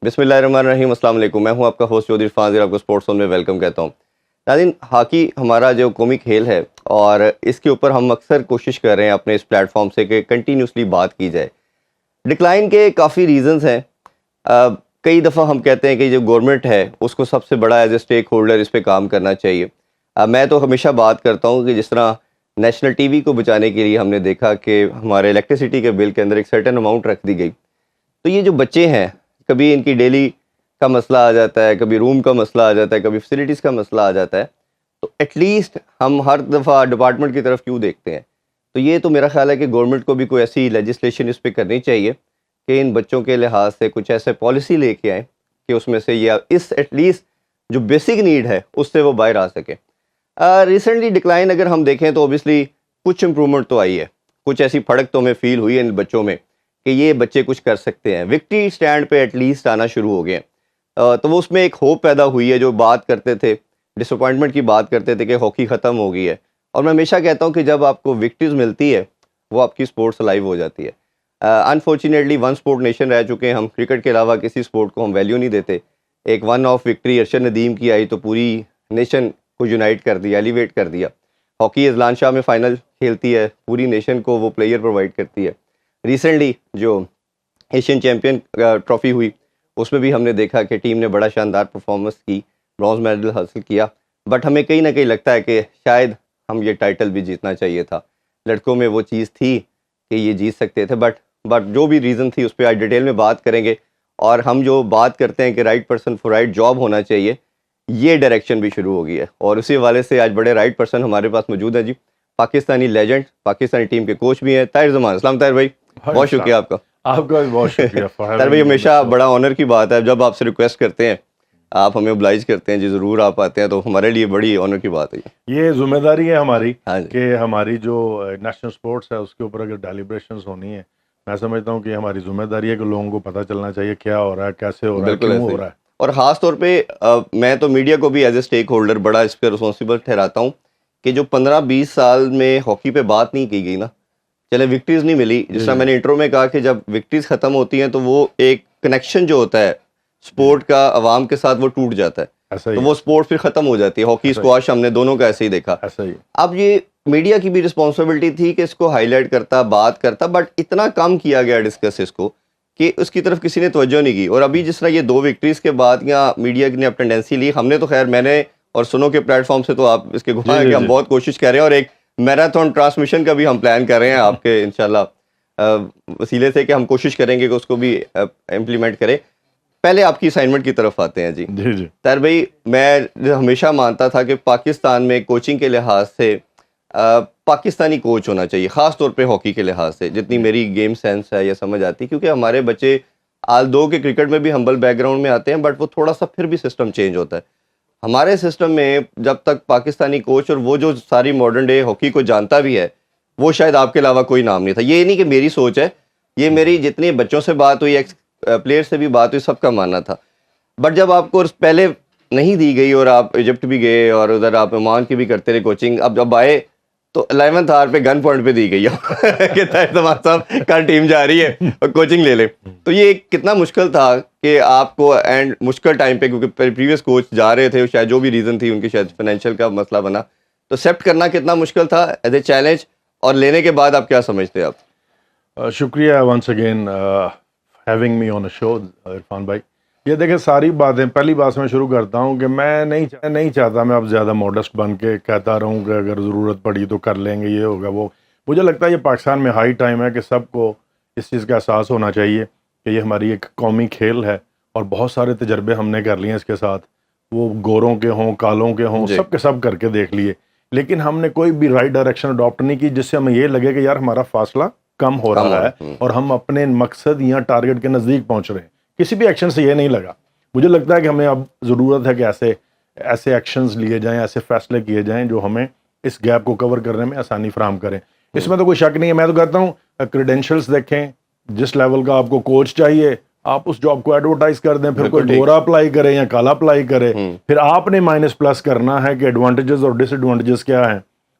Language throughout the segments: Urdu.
بسم اللہ الرحمن الرحیم. السلام علیکم. میں ہوں آپ کا ہوسٹ چودھری عرفان زیر. آپ کو اسپورٹس زون میں ویلکم کہتا ہوں. ناظرین, ہاکی ہمارا جو قومی کھیل ہے اور اس کے اوپر ہم اکثر کوشش کر رہے ہیں اپنے اس پلیٹ فارم سے کہ کنٹینیوسلی بات کی جائے. ڈکلائن کے کافی ریزنز ہیں. کئی دفعہ ہم کہتے ہیں کہ جو گورنمنٹ ہے اس کو سب سے بڑا ایز اے اسٹیک ہولڈر اس پہ کام کرنا چاہیے. میں تو ہمیشہ بات کرتا ہوں کہ جس طرح نیشنل ٹی وی کو بچانے کے لیے ہم نے دیکھا کہ ہمارے الیکٹریسٹی کے بل کے اندر ایک سرٹن اماؤنٹ رکھ دی گئی. تو یہ جو بچے ہیں, کبھی ان کی ڈیلی کا مسئلہ آ جاتا ہے, کبھی روم کا مسئلہ آ جاتا ہے, کبھی فیسلٹیز کا مسئلہ آ جاتا ہے, تو ایٹ لیسٹ ہم ہر دفعہ ڈپارٹمنٹ کی طرف کیوں دیکھتے ہیں؟ تو یہ تو میرا خیال ہے کہ گورنمنٹ کو بھی کوئی ایسی لیجسلیشن اس پہ کرنی چاہیے کہ ان بچوں کے لحاظ سے کچھ ایسے پالیسی لے کے آئیں کہ اس میں سے یہ اس ایٹ لیسٹ جو بیسک نیڈ ہے اس سے وہ باہر آ سکے. ریسنٹلی ڈکلائن اگر ہم دیکھیں تو اوبیسلی کچھ امپرومنٹ تو آئی ہے, کچھ ایسی پھڑک تو ہمیں فیل ہوئی ہے ان بچوں میں کہ یہ بچے کچھ کر سکتے ہیں. وکٹری سٹینڈ پہ ایٹ لیسٹ آنا شروع ہو گئے ہیں. تو وہ اس میں ایک ہوپ پیدا ہوئی ہے. جو بات کرتے تھے, ڈس اپوائنٹمنٹ کی بات کرتے تھے کہ ہاکی ختم ہو گئی ہے, اور میں ہمیشہ کہتا ہوں کہ جب آپ کو وکٹریز ملتی ہے وہ آپ کی سپورٹس لائیو ہو جاتی ہے. انفارچونیٹلی ون سپورٹ نیشن رہ چکے ہیں ہم, کرکٹ کے علاوہ کسی سپورٹ کو ہم ویلیو نہیں دیتے. ایک one of victory Arshad Nadeem کی آئی تو پوری نیشن کو یونائٹ کر دیا, ایلیویٹ کر دیا. ہاکی اذلان شاہ میں فائنل کھیلتی ہے, پوری نیشن کو وہ پلیئر پرووائڈ کرتی ہے. ریسنٹلی جو ایشین چیمپئن ٹرافی ہوئی اس میں بھی ہم نے دیکھا کہ ٹیم نے بڑا شاندار پرفارمنس کی, برونز میڈل حاصل کیا. بٹ ہمیں کہیں نہ کہیں لگتا ہے کہ شاید ہم یہ ٹائٹل بھی جیتنا چاہیے تھا. لڑکوں میں وہ چیز تھی کہ یہ جیت سکتے تھے, بٹ جو بھی ریزن تھی اس پہ آج ڈیٹیل میں بات کریں گے. اور ہم جو بات کرتے ہیں کہ right person for right job ہونا چاہیے, یہ ڈائریکشن بھی شروع ہو گئی ہے. اور اسی حوالے سے آج بڑے رائٹ پرسن ہمارے پاس موجود ہیں جی. پاکستانی لیجنڈ, پاکستانی ٹیم کے کوچ بھی ہیں, طاہر زمان. السلام طاہر بھائی, بہت شکریہ آپ کا. آپ کا بھی بہت شکریہ. طاہر بھائی, ہمیشہ بڑا آنر کی بات ہے جب آپ سے ریکویسٹ کرتے ہیں, آپ ہمیں oblige کرتے ہیں جی ضرور آپ آتے ہیں, تو ہمارے لیے بڑی آنر کی بات ہے. یہ ذمہ داری ہے ہماری ہاں جی, کہ ہماری جو نیشنل سپورٹس ہے اس کے اوپر اگر ڈیلیبریشنز ہونی ہے, میں سمجھتا ہوں کہ ہماری ذمہ داری ہے کہ لوگوں کو پتہ چلنا چاہیے کیا ہو رہا ہے, کیسے ہو رہا ہے, بالکل کیوں ایسے ہو ہی. رہا ہے. اور خاص طور پہ میں تو میڈیا کو بھی ایز اے اسٹیک ہولڈر بڑا اس پہ رسپانسبل ٹھہراتا ہوں کہ جو 15-20 سال میں ہاکی پہ بات نہیں کی گئی نا, چلے وکٹریز نہیں ملی, جس طرح میں نے انٹرو میں کہا کہ جب وکٹریز ختم ہوتی ہیں تو وہ ایک کنیکشن جو ہوتا ہے سپورٹ کا عوام کے ساتھ وہ ٹوٹ جاتا ہے, ایسا تو ہی وہ سپورٹ پھر ختم ہو جاتی ہے. ہاکی اسکواش ہم نے دونوں کا ایسے ہی دیکھا. ایسا ہی. اب یہ میڈیا کی بھی رسپانسبلٹی تھی کہ اس کو ہائی لائٹ کرتا, بات کرتا, بٹ اتنا کم کیا گیا ڈسکس اس کو کہ اس کی طرف کسی نے توجہ نہیں کی. اور ابھی جس طرح یہ 2 وکٹریز کے بعد یا میڈیا نے اب ٹینڈنسی لی, ہم نے تو خیر, میں نے اور سنو کے پلیٹ فارم سے تو آپ اس کے گواہ ہیں کہ ہم بہت کوشش کر رہے ہیں, اور ایک میراتھن ٹرانسمیشن کا بھی ہم پلان کر رہے ہیں آپ کے انشاءاللہ وسیلے سے, کہ ہم کوشش کریں گے کہ اس کو بھی امپلیمنٹ کریں. پہلے آپ کی اسائنمنٹ کی طرف آتے ہیں جی. طاہر بھائی, میں ہمیشہ مانتا تھا کہ پاکستان میں کوچنگ کے لحاظ سے پاکستانی کوچ ہونا چاہیے, خاص طور پہ ہاکی کے لحاظ سے, جتنی میری گیم سینس ہے یا سمجھ آتی, کیونکہ ہمارے بچے آل دو کے کرکٹ میں بھی ہمبل بیک گراؤنڈ میں آتے ہیں, بٹ وہ تھوڑا سا پھر بھی سسٹم چینج ہوتا ہے. ہمارے سسٹم میں جب تک پاکستانی کوچ, اور وہ جو ساری ماڈرن ڈے ہاکی کو جانتا بھی ہے, وہ شاید آپ کے علاوہ کوئی نام نہیں تھا. یہ نہیں کہ میری سوچ ہے, یہ میری جتنے بچوں سے بات ہوئی, ایکس پلیئر سے بھی بات ہوئی, سب کا ماننا تھا. بٹ جب آپ کو پہلے نہیں دی گئی اور آپ ایجپٹ بھی گئے اور ادھر آپ عمان کی بھی کرتے رہے کوچنگ, اب جب آئے تو 11th آور پہ گن پوائنٹ پہ دی گئی کہ طاہر زمان صاحب کل ٹیم جا رہی ہے اور کوچنگ لے لیں. تو یہ کتنا مشکل تھا کہ آپ کو اینڈ مشکل ٹائم پہ, کیونکہ پریویس کوچ جا رہے تھے, شاید جو بھی ریزن تھی ان کی, شاید فائنینشیل کا مسئلہ بنا, تو ایکسیپٹ کرنا کتنا مشکل تھا ایز اے چیلنج, اور لینے کے بعد آپ کیا سمجھتے ہیں آپ؟ شکریہ ونس اگین ہیونگ می آن اے شو عرفان بھائی. یہ دیکھیں ساری باتیں, پہلی بات سے میں شروع کرتا ہوں کہ میں نہیں چاہتا میں اب زیادہ ماڈسٹ بن کے کہتا رہوں کہ اگر ضرورت پڑی تو کر لیں گے, یہ ہوگا وہ. مجھے لگتا ہے یہ پاکستان میں ہائی ٹائم ہے کہ سب کو اس چیز کا احساس ہونا چاہیے کہ یہ ہماری ایک قومی کھیل ہے, اور بہت سارے تجربے ہم نے کر لیے ہیں اس کے ساتھ, وہ گوروں کے ہوں, کالوں کے ہوں, سب کے سب کر کے دیکھ لیے, لیکن ہم نے کوئی بھی رائٹ ڈائریکشن اڈاپٹ نہیں کی جس سے ہمیں یہ لگے کہ یار ہمارا فاصلہ کم ہو رہا ہے اور ہم اپنے مقصد یا ٹارگٹ کے نزدیک پہنچ رہے ہیں. کسی بھی ایکشن سے یہ نہیں لگا. مجھے لگتا ہے کہ ہمیں اب ضرورت ہے کہ ایسے ایکشنز لیے جائیں, ایسے فیصلے کیے جائیں جو ہمیں اس گیپ کو کور کرنے میں آسانی فراہم کریں. اس میں تو کوئی شک نہیں ہے. میں تو کہتا ہوں کریڈینشلز دیکھیں, جس لیول کا آپ کو کوچ چاہیے آپ اس جاب کو ایڈورٹائز کر دیں, پھر کوئی گورا اپلائی کرے یا کالا اپلائی کرے, پھر آپ نے مائنس پلس کرنا ہے کہ ایڈوانٹیجز اور ڈس ایڈوانٹیجز کیا ہیں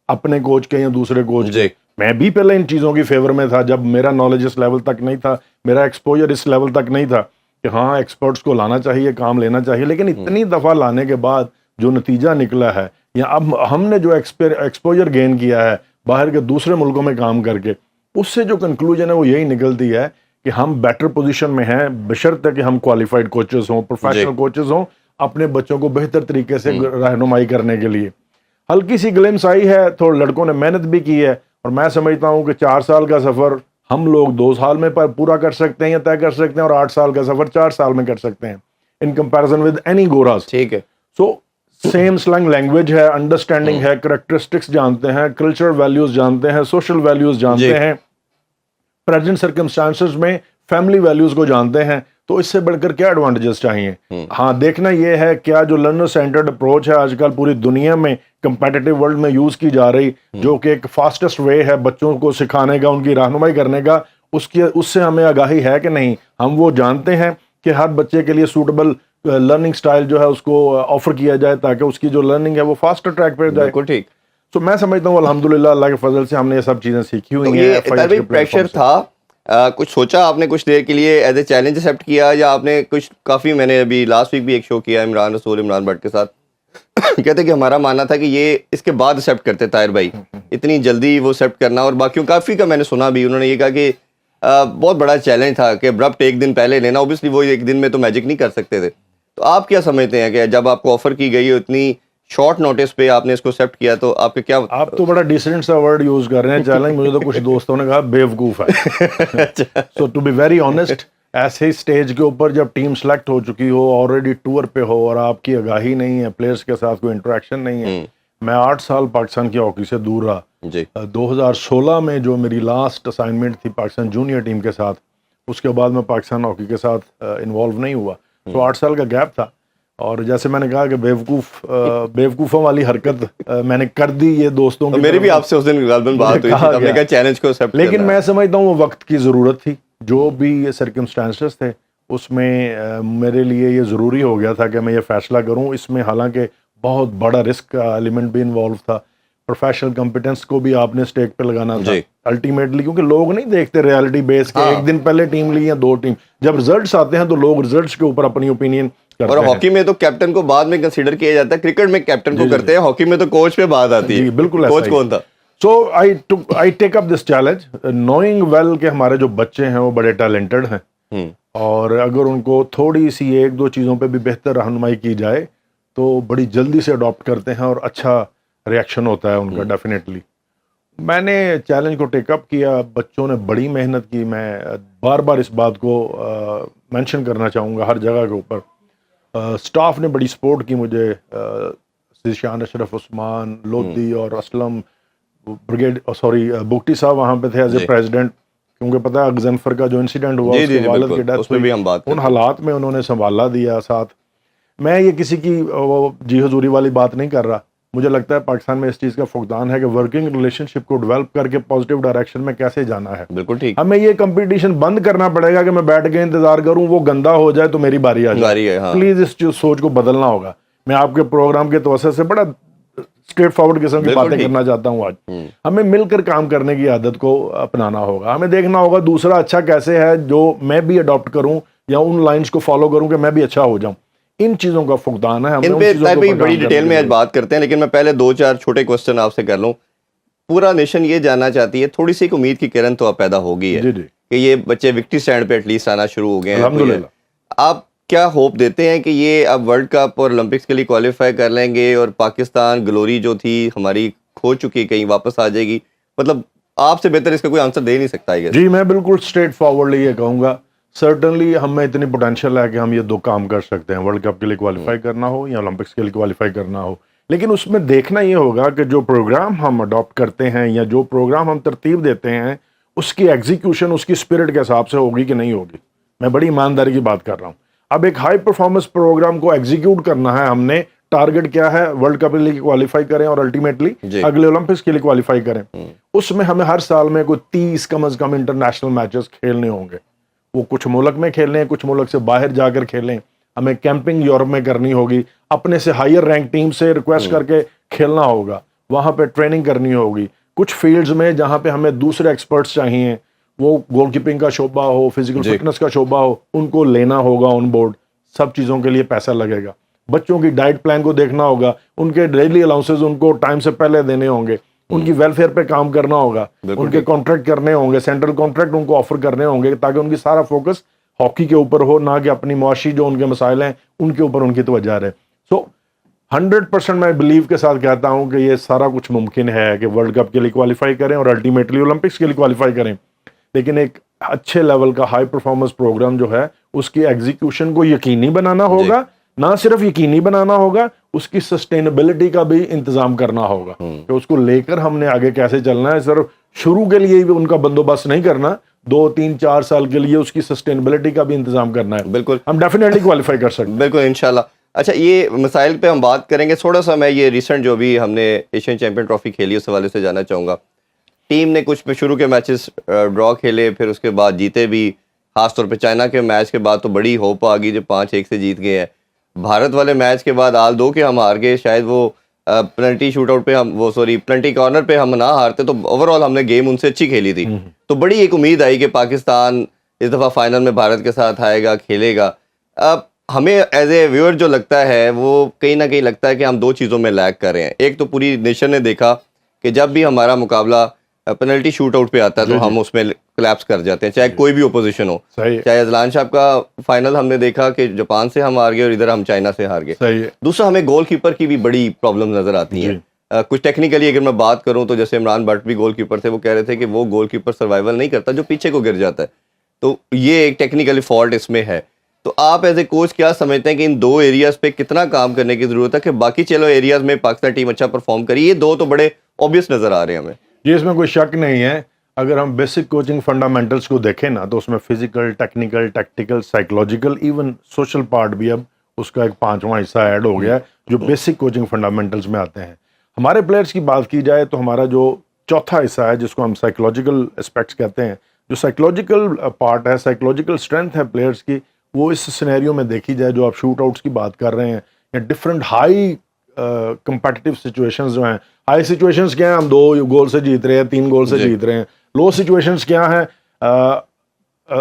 اپنے کوچ کے یا دوسرے کوچ کے. میں بھی پہلے ان چیزوں کی فیور میں تھا جب میرا نالج اس لیول تک نہیں تھا, میرا ایکسپوجر اس لیول تک نہیں تھا, کہ ہاں ایکسپرٹس کو لانا چاہیے, کام لینا چاہیے, لیکن اتنی دفعہ لانے کے بعد جو نتیجہ نکلا ہے یا اب ہم نے جو ایکسپوجر گین کیا ہے باہر کے دوسرے ملکوں میں کام کر کے, اس سے جو کنکلوژن ہے وہ یہی نکلتی ہے کہ ہم بیٹر پوزیشن میں ہیں بشرطے کہ ہم کوالیفائڈ کوچز ہوں, پروفیشنل کوچز ہوں, اپنے بچوں کو بہتر طریقے سے رہنمائی کرنے کے لیے. ہلکی سی گلمس آئی ہے, تھوڑے لڑکوں نے محنت بھی کی ہے, اور میں سمجھتا ہوں کہ 4 سال کا سفر ہم لوگ 2 سال میں پورا کر سکتے ہیں یا طے کر سکتے ہیں, اور 8 سال کا سفر 4 سال میں کر سکتے ہیں ان کمپیریزن ود اینی گوراز. ٹھیک ہے. سو سیم سلنگ لینگویج ہے, انڈرسٹینڈنگ ہے, کریکٹرسٹکس جانتے ہیں, کلچرل ویلیوز جانتے ہیں, سوشل ویلیوز جانتے ہیں, پریزنٹ سرکمسٹانسز میں فیملی ویلیوز کو جانتے ہیں, تو اس سے بڑھ کر کیا ایڈوانٹیجز چاہیے. ہاں دیکھنا یہ ہے کیا جو لرنر سینٹرڈ اپروچ ہے آج کل پوری دنیا میں کمپیٹیٹو ورلڈ میں یوز کی جا رہی, جو کہ ایک فاسٹسٹ وے ہے بچوں کو سکھانے کا, ان کی رہنمائی کرنے کا, اس سے ہمیں آگاہی ہے کہ نہیں. ہم وہ جانتے ہیں کہ ہر بچے کے لیے سوٹیبل لرننگ سٹائل جو ہے اس کو آفر کیا جائے تاکہ اس کی جو لرننگ ہے وہ فاسٹ ٹریک پہ جائے. بالکل ٹھیک. تو میں سمجھتا ہوں الحمدللہ اللہ کے فضل سے ہم نے یہ سب چیزیں سیکھی ہوئی ہیں. یہ پریشر تھا, کچھ سوچا آپ نے کچھ دیر کے لیے ایز اے چیلنج ایکسیپٹ کیا, یا آپ نے کچھ کافی, میں نے ابھی لاسٹ ویک بھی ایک شو کیا عمران رسول عمران بٹ کے ساتھ, کہتے کہ ہمارا ماننا تھا کہ یہ اس کے بعد ایکسیپٹ کرتے طاہر بھائی, اتنی جلدی وہ ایکسیپٹ کرنا, اور باقیوں کافی کا میں نے سنا بھی, انہوں نے یہ کہا کہ بہت بڑا چیلنج تھا کہ ابرپٹ ایک دن پہلے لینا, اوبیسلی وہ ایک دن میں تو میجک نہیں کر سکتے تھے. تو آپ کیا سمجھتے ہیں کہ جب آپ کو آفر کی گئی اتنی شارٹ نوٹس پہ آپ نے اس کو ایکسیپٹ کیا, تو آپ کے کیا؟ آپ تو بڑا ڈیسنٹ سا ورڈ یوز کر رہے ہیں چیلنج, مجھے تو کچھ دوستوں نے کہا بیوقوف ہے. سو ٹو بی ویری آنیسٹ, ایسے اسٹیج کے اوپر جب ٹیم سلیکٹ ہو چکی ہو, آلریڈی ٹور پہ ہو, اور آپ کی آگاہی نہیں ہے, پلیئرس کے ساتھ کوئی انٹریکشن نہیں ہے. میں 8 سال پاکستان کی ہاکی سے دور رہا. 2016 میں جو میری لاسٹ اسائنمنٹ تھی پاکستان جونیئر ٹیم کے ساتھ, اس کے بعد میں پاکستان ہاکی کے ساتھ انوالو نہیں ہوا. تو 8 سال کا گیپ تھا, اور جیسے میں نے کہا کہ بیوقوفوں والی حرکت میں نے کر دی یہ دوستوں کی. میری بھی آپ سے اس دن غالباً بات ہوئی تھی, ہم نے کہا چیلنج کو ایکسیپٹ, لیکن میں سمجھتا ہوں وہ وقت کی ضرورت تھی. جو بھی سرکمسٹانسز تھے اس میں میرے لیے یہ ضروری ہو گیا تھا کہ میں یہ فیصلہ کروں. اس میں حالانکہ بہت بڑا رسک کا ایلیمنٹ بھی انوالو تھا, پروفیشنل کمپیٹنس کو بھی آپ نے اسٹیک پہ لگانا تھا الٹیمیٹلی, کیونکہ لوگ نہیں دیکھتے ریالٹی بیس کے ایک دن پہلے ٹیم لی یا 2 ٹیم. جب ریزلٹس آتے ہیں تو لوگ ریزلٹس کے اوپر اپنی اوپینین کرتے ہیں. اور ہاکی میں تو کیپٹن کو بعد میں کنسیڈر کیا جاتا ہے, کرکٹ میں کیپٹن کو کرتے ہیں, ہاکی میں تو کوچ پہ بات آتی ہے. بالکل, کوچ کون تھا؟ سو آئی ٹیک اپ دس چیلنج نوئنگ ویل کہ ہمارے جو بچے ہیں وہ بڑے ٹیلنٹڈ ہیں, اور اگر ان کو تھوڑی سی 1-2 چیزوں پہ بھی بہتر رہنمائی کی جائے تو بڑی جلدی سے اڈاپٹ کرتے ہیں, اور اچھا ریئیکشن ہوتا ہے ان کا ڈیفینیٹلی. میں نے چیلنج کو ٹیک اپ کیا, بچوں نے بڑی محنت کی. میں بار بار اس بات کو مینشن کرنا چاہوں گا ہر جگہ کے اوپر. سٹاف نے بڑی سپورٹ کی مجھے, ذیشان اشرف عثمان, لودھی اور اسلم بریگیڈ بگٹی صاحب وہاں پہ تھے ایز اے پریزیڈنٹ, کیونکہ پتہ ہے غضنفر کا جو انسیڈنٹ ہوا اس کے والد کی ڈیتھ ہوئی, ان حالات میں انہوں نے سنبھالا دیا ساتھ. میں یہ کسی کی جی حضوری والی بات نہیں کر رہا, مجھے لگتا ہے پاکستان میں اس چیز کا فقدان ہے کہ ورکنگ ریلیشن شپ کو ڈیولپ کر کے پازیٹیو ڈائریکشن میں کیسے جانا ہے. بالکل ٹھیک. ہمیں یہ کمپٹیشن بند کرنا پڑے گا کہ میں بیٹھ کے انتظار کروں وہ گندا ہو جائے تو میری باری آ جائے. پلیز اس سوچ کو بدلنا ہوگا. میں آپ کے پروگرام کے توسط سے بڑا اسٹریٹ فارورڈ قسم کی باتیں کرنا چاہتا ہوں. آج ہمیں مل کر کام کرنے کی عادت کو اپنانا ہوگا. ہمیں دیکھنا ہوگا دوسرا اچھا کیسے ہے جو میں بھی اڈاپٹ کروں یا ان لائنز کو فالو کروں کہ میں بھی اچھا ہو جاؤں. ان چیزوں کا فقدان ہے. ان پہ بڑی ڈیٹیل میں آج بات کرتے ہیں, لیکن میں پہلے 2-4 چھوٹے کوسچن آپ سے کر لوں. پورا نیشن یہ جاننا چاہتی ہے, تھوڑی سی ایک امید کی کرن تو اب پیدا ہوگی ہے کہ یہ بچے وکٹری سٹینڈ پہ ایٹ لیسٹ آنا شروع ہو گئے ہیں. الحمدللہ. آپ کیا ہوپ دیتے ہیں کہ یہ اب ورلڈ کپ اور اولمپکس کے لیے کوالیفائی کر لیں گے, اور پاکستان گلوری جو تھی ہماری کھو چکی کہیں واپس آ جائے گی؟ مطلب آپ سے بہتر اس کا کوئی آنسر دے نہیں سکتا ہے. جی میں بالکل اسٹریٹ فارورڈلی یہ کہوں گا, سرٹنلی ہم میں اتنی پوٹینشیل ہے کہ ہم یہ 2 کام کر سکتے ہیں, ورلڈ کپ کے لیے کوالیفائی کرنا ہو یا اولمپکس کے لیے کوالیفائی کرنا ہو. لیکن اس میں دیکھنا یہ ہوگا کہ جو پروگرام ہم اڈاپٹ کرتے ہیں یا جو پروگرام ہم ترتیب دیتے ہیں اس کی ایگزیکیوشن اس کی اسپرٹ کے حساب سے ہوگی کہ نہیں ہوگی. میں بڑی ایمانداری کی بات کر رہا ہوں. اب ایک ہائی پرفارمنس پروگرام کو ایگزیکیوٹ کرنا ہے, ہم نے ٹارگٹ کیا ہے ورلڈ کپ کے لیے کوالیفائی کریں اور الٹیمیٹلی اگلے اولمپکس کے لیے کوالیفائی کریں. اس میں ہمیں ہر سال میں کوئی 30 کم از کم انٹرنیشنل میچز کھیلنے ہوں گے. وہ کچھ ملک میں کھیلیں, کچھ ملک سے باہر جا کر کھیلیں. ہمیں کیمپنگ یورپ میں کرنی ہوگی, اپنے سے ہائر رینک ٹیم سے ریکویسٹ کر کے کھیلنا ہوگا, وہاں پہ ٹریننگ کرنی ہوگی. کچھ فیلڈز میں جہاں پہ ہمیں دوسرے ایکسپرٹس چاہیے وہ گول کیپنگ کا شعبہ ہو, فزیکل فٹنس کا شعبہ ہو, ان کو لینا ہوگا آن بورڈ. سب چیزوں کے لیے پیسہ لگے گا. بچوں کی ڈائٹ پلان کو دیکھنا ہوگا, ان کے ڈیلی الاؤنسز ان کو ٹائم سے پہلے دینے ہوں گے, ان کی ویلفیئر پہ کام کرنا ہوگا, ان کے کانٹریکٹ کرنے ہوں گے, سینٹرل کانٹریکٹ ان کو آفر کرنے ہوں گے, تاکہ ان کی سارا فوکس ہاکی کے اوپر ہو, نہ کہ اپنی معاشی جو ان کے مسائل ہیں ان کے اوپر ان کی توجہ رہے. سو 100% میں بلیو کے ساتھ کہتا ہوں کہ یہ سارا کچھ ممکن ہے کہ ورلڈ کپ کے لیے کوالیفائی کریں اور الٹیمیٹلی اولمپکس کے لیے کوالیفائی کریں, لیکن ایک اچھے لیول کا ہائی پرفارمنس پروگرام جو ہے اس کی ایگزیکیوشن کو یقینی بنانا ہوگا. نہ صرف یقینی بنانا ہوگا, اس کی سسٹینیبلٹی کا بھی انتظام کرنا ہوگا کہ اس کو لے کر ہم نے آگے کیسے چلنا ہے. صرف شروع کے لیے بھی ان کا بندوبست نہیں کرنا, 2 3 4 سال کے لیے اس کی سسٹینیبلٹی کا بھی انتظام کرنا ہے. بالکل, ہم ڈیفینیٹلی کوالیفائی کر سکتے ہیں. بالکل انشاءاللہ. اچھا, یہ مسائل پہ ہم بات کریں گے. تھوڑا سا میں یہ ریسنٹ جو بھی ہم نے ایشین چیمپئن ٹرافی کھیلی اس حوالے سے جاننا چاہوں گا. ٹیم نے کچھ شروع کے میچز ڈرا کھیلے, پھر اس کے بعد جیتے بھی. خاص طور پہ چائنا کے میچ کے بعد تو بڑی ہوپ آ گئی جو 5-1 سے جیت گئے ہیں. بھارت والے میچ کے بعد آل 2 کے ہم ہار گئے. شاید وہ پلنٹی شوٹ آؤٹ پہ پلنٹی کارنر پہ ہم نہ ہارتے تو اوور آل ہم نے گیم ان سے اچھی کھیلی تھی. تو بڑی ایک امید آئی کہ پاکستان اس دفعہ فائنل میں بھارت کے ساتھ آئے گا, کھیلے گا. اب ہمیں ایز اے ویور جو لگتا ہے وہ کہیں نہ کہیں لگتا ہے کہ ہم 2 چیزوں میں لیگ کر رہے ہیں. ایک تو پوری نیشن نے دیکھا کہ جب بھی ہمارا مقابلہ پینلٹی شوٹ آؤٹ پہ آتا ہے تو ہم اس میں کلیپس کر جاتے ہیں, چاہے کوئی بھی اپوزیشن ہو. چاہے اذلان صاحب کا فائنل ہم نے دیکھا کہ جاپان سے ہم ہار گئے اور ادھر ہم چائنا سے ہار گئے. دوسرا, ہمیں گول کیپر کی بھی بڑی پرابلم نظر آتی ہیں. کچھ ٹیکنیکلی اگر میں بات کروں تو جیسے عمران بٹ بھی گول کیپر تھے, وہ کہہ رہے تھے کہ وہ گول کیپر سروائیول نہیں کرتا جو پیچھے کو گر جاتا ہے. تو یہ ایک ٹیکنیکلی فالٹ اس میں ہے. تو آپ ایز اے کوچ کیا سمجھتے ہیں کہ ان 2 ایریاز پہ کتنا کام کرنے کی ضرورت ہے کہ باقی چلو ایریاز میں پاکستان ٹیم اچھا پرفارم کری, یہ 2 تو بڑے آبویس نظر آ رہے ہیں ہمیں. جی, اس میں کوئی شک نہیں ہے. اگر ہم بیسک کوچنگ فنڈامنٹلس کو دیکھیں نا تو اس میں physical, technical, tactical, psychological, even social part بھی اب اس کا ایک 5واں حصہ ایڈ ہو گیا ہے جو بیسک کوچنگ فنڈامنٹلس میں آتے ہیں. ہمارے پلیئرس کی بات کی جائے تو ہمارا جو چوتھا حصہ ہے جس کو ہم سائیکولوجیکل اسپیکٹس کہتے ہیں, جو سائیکولوجیکل پارٹ ہے, سائیکولوجیکل اسٹرینتھ ہے پلیئرس کی, وہ اس سینیریو میں دیکھی جائے جو آپ شوٹ آؤٹس کی بات کر رہے ہیں یا ڈفرینٹ ہائی کمپیٹیٹیو سچویشنز جو ہیں. ہائی سچویشنز کیا ہیں, ہم 2 گول سے جیت رہے ہیں, 3 گول سے جیت رہے ہیں. لو سچویشنز کیا ہیں,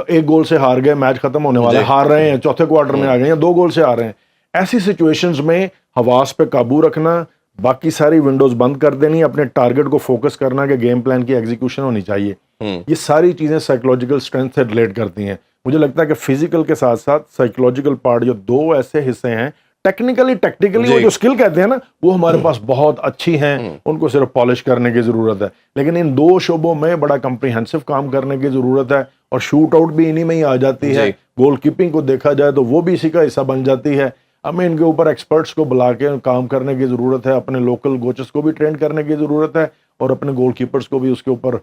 1 گول سے ہار گئے, میچ ختم ہونے والا ہے, ہار رہے ہیں, چوتھے کوارٹر میں آ گئے ہیں, 2 گول سے ہار رہے ہیں. ایسی سچویشنز میں حواس پہ قابو رکھنا, باقی ساری ونڈوز بند کر دینی, اپنے ٹارگٹ کو فوکس کرنا کہ گیم پلان کی ایگزیکیوشن ہونی چاہیے. یہ ساری چیزیں سائیکولوجیکل اسٹرینتھ سے ریلیٹ کرتی ہیں. مجھے لگتا ہے کہ فزیکل کے ساتھ ساتھ سائیکولوجیکل پارٹ جو 2 ایسے حصے ہیں, ٹیکنیکلی ٹیکٹیکلی وہ جو اسکل کہتے ہیں نا, وہ ہمارے پاس بہت اچھی ہیں, ان کو صرف پالش کرنے کی ضرورت ہے. لیکن ان 2 شعبوں میں بڑا کمپریہنسو کام کرنے کی ضرورت ہے, اور شوٹ آؤٹ بھی انہی میں ہی آ جاتی ہے. گول کیپنگ کو دیکھا جائے تو وہ بھی اسی کا حصہ بن جاتی ہے. ہمیں ان کے اوپر ایکسپرٹس کو بلا کے کام کرنے کی ضرورت ہے, اپنے لوکل کوچز کو بھی ٹرین کرنے کی ضرورت ہے, اور اپنے گول کیپرس کو بھی اس کے اوپر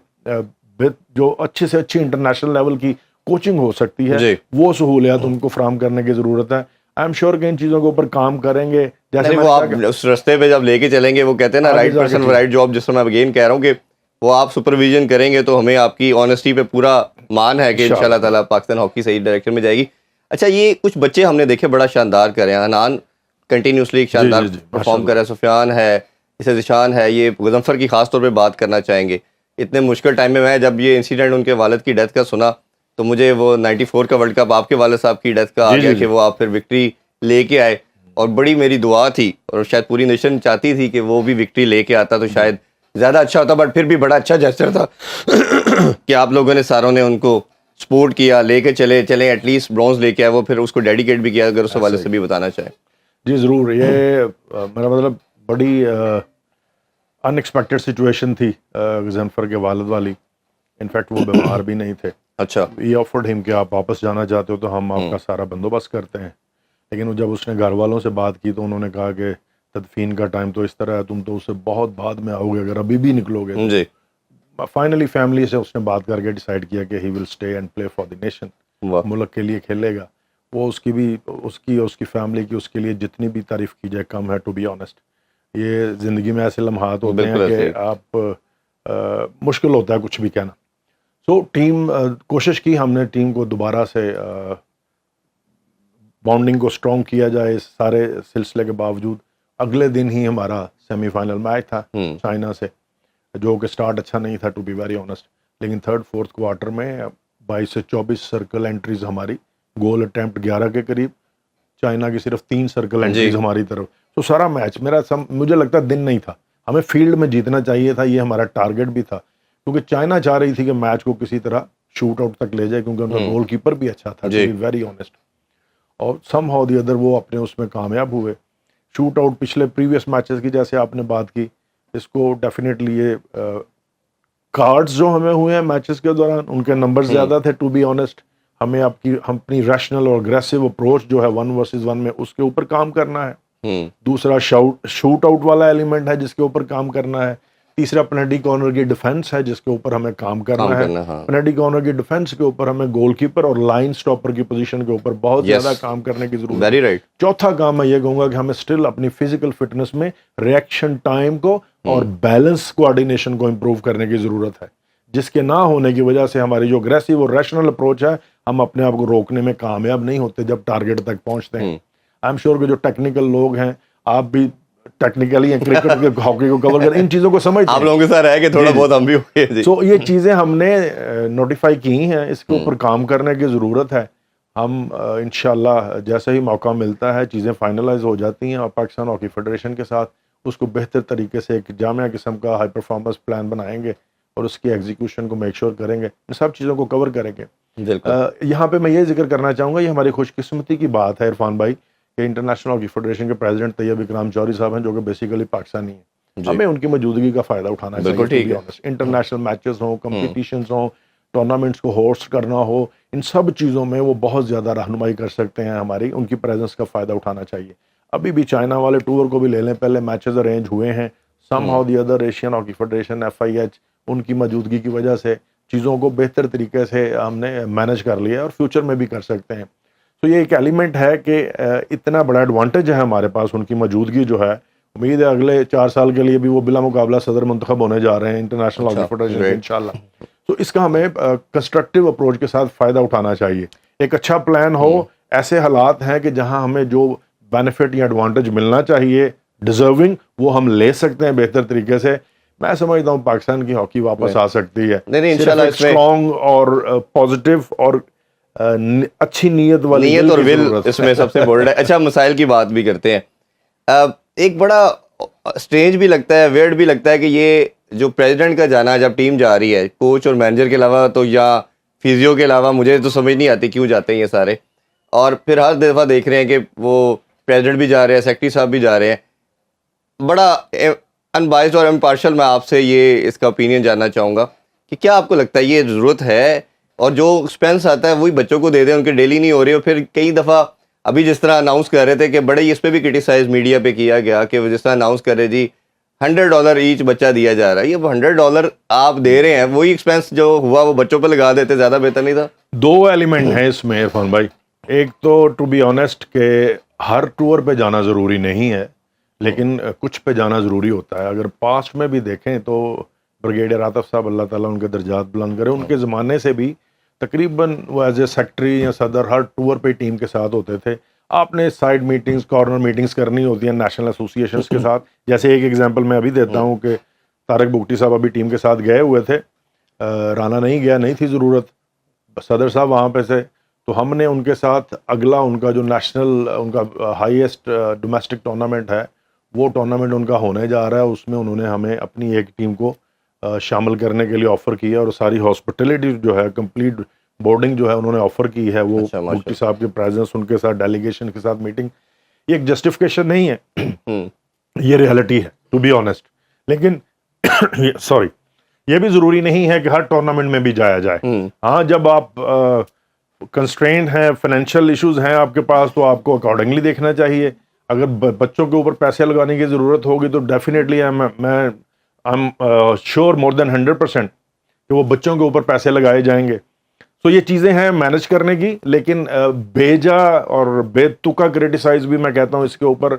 جو اچھی سے اچھی انٹرنیشنل لیول کی کوچنگ ہو سکتی ہے وہ سہولیات ان کو فراہم کرنے کی ضرورت ہے. آئی ایم شیور کہ ان چیزوں کے اوپر کام کریں گے. جیسے وہ آپ اس رستے پہ جب لے کے چلیں گے, وہ کہتے ہیں نا رائٹ پرسن رائٹ جاب, جس میں اگین کہہ رہا ہوں کہ وہ آپ سپرویژن کریں گے تو ہمیں آپ کی آنیسٹی پہ پورا مان ہے کہ انشاءاللہ تعالیٰ پاکستان ہاکی صحیح ڈائریکشن میں جائے گی. اچھا, یہ کچھ بچے ہم نے دیکھے بڑا شاندار کر رہے ہیں. حنان کنٹینیوسلی ایک شاندار پرفارم کر رہا ہے, سفیان ہے, اسے ذیشان ہے, یہ غضنفر کی خاص طور پہ بات کرنا چاہیں گے. اتنے مشکل ٹائم میں جب یہ انسیڈنٹ ان کے والد کی ڈیتھ کا سنا تو مجھے وہ 94 کا ورلڈ کپ آپ کے والد صاحب کی ڈیتھ کا آ گیا کہ وہ آپ پھر وکٹری لے کے آئے, اور بڑی میری دعا تھی اور شاید پوری نیشن چاہتی تھی کہ وہ بھی وکٹری لے کے آتا تو شاید زیادہ اچھا ہوتا. بٹ پھر بھی بڑا اچھا جیسچر تھا کہ آپ لوگوں نے ساروں نے ان کو سپورٹ کیا, لے کے چلیں ایٹ لیسٹ برونز لے کے آئے. وہ پھر اس کو ڈیڈیکیٹ بھی کیا, اگر اس حوالے سے بھی بتانا چاہیں. جی ضرور. یہ میرا مطلب بڑی ان ایکسپیکٹڈ سچویشن تھی غضنفر کے والد والی. انفیکٹ وہ بیمار بھی نہیں تھے. اچھا, یہ آفرڈ ہم کہ آپ واپس جانا چاہتے ہو تو ہم آپ کا سارا بندوبست کرتے ہیں. لیکن جب اس نے گھر والوں سے بات کی تو انہوں نے کہا کہ تدفین کا ٹائم تو اس طرح ہے, تم تو اس سے بہت بعد میں آؤ گے اگر ابھی بھی نکلو گے. جی. فائنلی فیملی سے اس نے بات کر کے ڈیسائیڈ کیا کہ he will stay and play for the nation. ملک کے لیے کھیلے گا. وہ اس کی فیملی کی اس کے لیے جتنی بھی تعریف کی جائے کم ہے, ٹو بی آنیسٹ. یہ زندگی میں ایسے لمحات ہوتے ہیں کہ آپ مشکل ہوتا ہے کچھ بھی کہنا. سو ٹیم کوشش کی ہم نے ٹیم کو دوبارہ سے بانڈنگ کو اسٹرانگ کیا جائے. اس سارے سلسلے کے باوجود اگلے دن ہی ہمارا سیمی فائنل میچ تھا چائنا سے, جو کہ سٹارٹ اچھا نہیں تھا ٹو بی ویری آنیسٹ. لیکن تھرڈ فورتھ کوارٹر میں 22 سے 24 سرکل انٹریز ہماری, گول اٹیمپٹ 11 کے قریب, چائنا کی صرف 3 سرکل انٹریز ہماری طرف. تو سارا میچ مجھے لگتا ہے دن نہیں تھا, ہمیں فیلڈ میں جیتنا چاہیے تھا, یہ ہمارا ٹارگٹ بھی تھا, کیونکہ چائنا چاہ رہی تھی کہ میچ کو کسی طرح شوٹ آؤٹ تک لے جائے, کیونکہ ان کا گول کیپر بھی اچھا تھا, ٹو بی ویری آنیسٹ, اور سم ہاؤ دی ادر وہ اپنے اس میں کامیاب ہوئے. شوٹ آؤٹ پچھلے پریویس میچز کی جیسے آپ نے بات کی, اس کو ڈیفینیٹلی یہ کارڈز جو ہمیں ہوئے ہیں میچز کے دوران ان کے نمبر زیادہ تھے, ٹو بی آنیسٹ. ہمیں اپنی ریشنل اور اگریسو اپروچ جو ہے 1 ورسز 1 میں اس کے اوپر کام کرنا ہے. دوسرا شوٹ آؤٹ والا ایلیمنٹ ہے جس کے اوپر کام کرنا ہے. تیسرا پینلٹی کارنر کی ڈیفense ہے جس کے اوپر ہمیں کام کرنا ہے. پینلٹی کارنر کی ڈیفenس کے اوپر ہمیں گول کیپر اور لائن سٹاپر کی پوزیشن کے اوپر بہت زیادہ کام کرنے کی ضرورت ہے. چوتھا کام میں یہ کہوں گا کہ ہمیں اسٹل اپنی فزیکل فٹنس میں ریئیکشن ٹائم کو اور بیلنس کوآرڈینیشن کو امپروو کرنے کی ضرورت ہے, جس کے نہ ہونے کی وجہ سے ہماری جو اگریسو اور ریشنل اپروچ ہے ہم اپنے آپ کو روکنے میں کامیاب نہیں ہوتے جب ٹارگٹ تک پہنچتے ہیں. آئی ایم شیور کہ جو ٹیکنیکل لوگ ہیں, آپ بھی ٹیکنیکلی کرکٹ کے ہاکی کو کور کر ان چیزوں کو سمجھتے ہیں, آپ لوگوں کے ساتھ رہ کے تھوڑا بہت ہم بھی ہوئے. تو یہ چیزیں ہم نے نوٹیفائی کی ہیں, اس کے اوپر کام کرنے کی ضرورت ہے. ہم انشاءاللہ جیسے ہی موقع ملتا ہے چیزیں فائنلائز ہو جاتی ہیں اور پاکستان ہاکی فیڈریشن کے ساتھ اس کو بہتر طریقے سے ایک جامع قسم کا ہائی پرفارمنس پلان بنائیں گے اور اس کی ایگزیکیوشن کو میک شیور کریں گے, ان سب چیزوں کو کور کریں گے. یہاں پہ میں یہ ذکر کرنا چاہوں گا, یہ ہماری خوش قسمتی کی بات ہے عرفان بھائی کہ انٹرنیشنل ہاکی فیڈریشن کے پریزیڈنٹ طیب اکرام چوہدری صاحب ہیں جو کہ بیسیکلی پاکستانی ہیں. ہمیں ان کی موجودگی کا فائدہ اٹھانا چاہیے. انٹرنیشنل میچز ہوں, کمپٹیشنز ہوں, ٹورنامنٹس کو ہوسٹ کرنا ہو, ان سب چیزوں میں وہ بہت زیادہ رہنمائی کر سکتے ہیں ہماری, ان کی پریزنس کا فائدہ اٹھانا چاہیے. ابھی بھی چائنا والے ٹور کو بھی لے لیں, پہلے میچز ارینج ہوئے ہیں, some how the other Asian hockey federation FIH ان کی موجودگی کی وجہ سے چیزوں کو بہتر طریقے سے ہم نے مینج کر لیا اور فیوچر میں بھی کر سکتے ہیں. تو یہ ایک ایلیمنٹ ہے کہ اتنا بڑا ایڈوانٹیج ہے ہمارے پاس ان کی موجودگی جو ہے. امید ہے اگلے 4 سال کے لیے بھی وہ بلا مقابلہ صدر منتخب ہونے جا رہے ہیں انٹرنیشنل ہاکی فیڈریشن میں انشاءاللہ. تو اس کا ہمیں کنسٹرکٹیو اپروچ کے ساتھ فائدہ اٹھانا چاہیے. ایک اچھا پلان ہو, ایسے حالات ہیں کہ جہاں ہمیں جو بینیفٹ یا ایڈوانٹیج ملنا چاہیے ڈیزرونگ وہ ہم لے سکتے ہیں بہتر طریقے سے. میں سمجھتا ہوں پاکستان کی ہاکی واپس آ سکتی ہے انشاءاللہ اسٹرانگ اور پازیٹیو اور اچھی نیت والی نیت اور ول اس میں سب سے بولڈ ہے. اچھا مسائل کی بات بھی کرتے ہیں. ایک بڑا اسٹرینج بھی لگتا ہے, ویئرڈ بھی لگتا ہے کہ یہ جو پریزیڈنٹ کا جانا جب ٹیم جا رہی ہے, کوچ اور مینیجر کے علاوہ تو یا فیزیو کے علاوہ مجھے تو سمجھ نہیں آتی کیوں جاتے ہیں یہ سارے. اور پھر ہر دفعہ دیکھ رہے ہیں کہ وہ پریزیڈنٹ بھی جا رہے ہیں, سیکرٹری صاحب بھی جا رہے ہیں. بڑا ان بائسڈ اور امپارشل میں آپ سے یہ اس کا اوپینین جاننا چاہوں گا کہ کیا آپ کو لگتا ہے یہ ضرورت ہے, اور جو ایکسپینس آتا ہے وہی بچوں کو دے دیں, ان کے ڈیلی نہیں ہو رہی. اور پھر کئی دفعہ ابھی جس طرح اناؤنس کر رہے تھے کہ بڑے اس پہ بھی کرٹیسائز میڈیا پہ کیا گیا کہ جس طرح اناؤنس کر رہے جی $100 ایچ بچہ دیا جا رہا ہے. یہ $100 آپ دے رہے ہیں, وہی ایکسپینس جو ہوا وہ بچوں پہ لگا دیتے, زیادہ بہتر نہیں تھا؟ 2 ایلیمنٹ ہیں اس میں عرفان بھائی. ایک تو ٹو بی آنیسٹ کہ ہر ٹور پہ جانا ضروری نہیں ہے, لیکن کچھ پہ جانا ضروری ہوتا ہے. اگر پاسٹ میں بھی دیکھیں تو بریگیڈیئر عاطف صاحب اللہ تعالیٰ ان کے درجات بلند کرے, ان کے زمانے سے بھی تقریباً وہ ایز اے سیکٹری یا صدر ہر ٹور پہ ٹیم کے ساتھ ہوتے تھے. آپ نے سائڈ میٹنگز, کارنر میٹنگز کرنی ہوتی ہیں نیشنل ایسوسیشنز کے ساتھ. جیسے ایک ایگزامپل میں ابھی دیتا ہوں کہ طارق بگٹی صاحب ابھی ٹیم کے ساتھ گئے ہوئے تھے, رانا نہیں گیا, نہیں تھی ضرورت, صدر صاحب وہاں پہ سے, تو ہم نے ان کے ساتھ اگلا ان کا جو نیشنل ان کا ہائیسٹ ڈومیسٹک ٹورنامنٹ ہے وہ ٹورنامنٹ ان کا ہونے جا رہا ہے, اس میں انہوں نے ہمیں اپنی ایک ٹیم کو شامل کرنے کے لیے آفر کیا, اور ساری ہاسپٹیلٹی جو ہے کمپلیٹ بورڈنگ جو ہے انہوں نے آفر کی ہے. وہ مفتی صاحب کے پریزنس, ان کے ساتھ ڈیلیگیشن کے ساتھ میٹنگ, یہ ایک جسٹیفیکیشن نہیں ہے, یہ ریئلٹی ہے ٹو بی آنیسٹ. لیکن سوری, یہ بھی ضروری نہیں ہے کہ ہر ٹورنامنٹ میں بھی جایا جائے. ہاں جب آپ کنسٹرینڈ ہیں, فائنینشیل ایشوز ہیں آپ کے پاس, تو آپ کو اکارڈنگلی دیکھنا چاہیے. اگر بچوں کے اوپر پیسے لگانے کی ضرورت ہوگی تو ڈیفینیٹلی میں شیور مور دین 100% کہ وہ بچوں کے اوپر پیسے لگائے جائیں گے. تو یہ چیزیں ہیں مینج کرنے کی, لیکن بیجا اور بے تکا کرٹیسائز بھی میں کہتا ہوں اس کے اوپر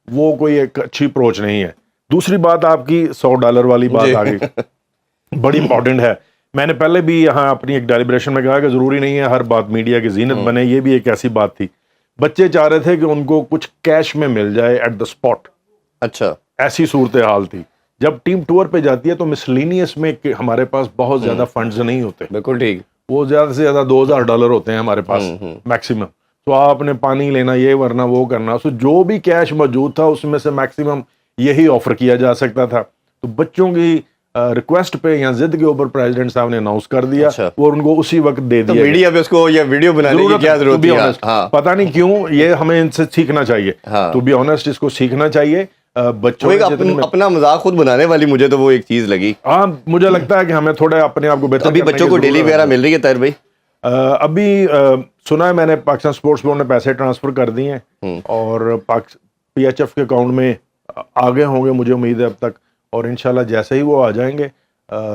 وہ کوئی ایک اچھی اپروچ نہیں ہے. دوسری بات آپ کی $100 والی بات آ گئی, بڑی امپورٹنٹ ہے. میں نے پہلے بھی یہاں اپنی ایک ڈیلیبریشن میں کہا کہ ضروری نہیں ہے ہر بات میڈیا کی زینت بنے, یہ بھی ایک ایسی بات تھی. بچے چاہ رہے تھے کہ ان کو کچھ کیش میں مل جائے ایٹ دا اسپاٹ. اچھا, ایسی صورتحال تھی جب ٹیم ٹور پہ جاتی ہے تو مسلینیس میں ہمارے پاس بہت زیادہ فنڈز نہیں ہوتے, بالکل ٹھیک, وہ زیادہ سے زیادہ $2000 ہوتے ہیں ہمارے پاس میکسیمم. تو آپ نے پانی لینا, یہ ورنہ وہ کرنا, تو جو بھی کیش موجود تھا اس میں سے میکسیمم یہی آفر کیا جا سکتا تھا. تو بچوں کی ریکویسٹ پہ یا ضد کے اوپر پریزیڈنٹ صاحب نے اناؤنس کر دیا اور ان کو اسی وقت دے دیا. میڈیا پہ اس کو یہ ویڈیو بنانے کی کیا ضرورت ہے؟ پتہ نہیں کیوں, یہ ہمیں ان سے سیکھنا چاہیے, ٹو بی آنیسٹ اس کو سیکھنا چاہیے. بچوں اپنا مذاق خود بنانے والی مجھے تو وہ ایک چیز لگی. ہاں مجھے لگتا ہے کہ ہمیں تھوڑا اپنے آپ کو بہتر. ابھی بچوں کو ڈیلی وغیرہ مل رہی ہے طاہر بھائی؟ ابھی سنا ہے میں نے پاکستان سپورٹس بورڈ نے پیسے ٹرانسفر کر دیے ہیں اور پی ایچ ایف کے اکاؤنٹ میں آگے ہوں گے مجھے امید ہے اب تک, اور انشاءاللہ جیسے ہی وہ آ جائیں گے,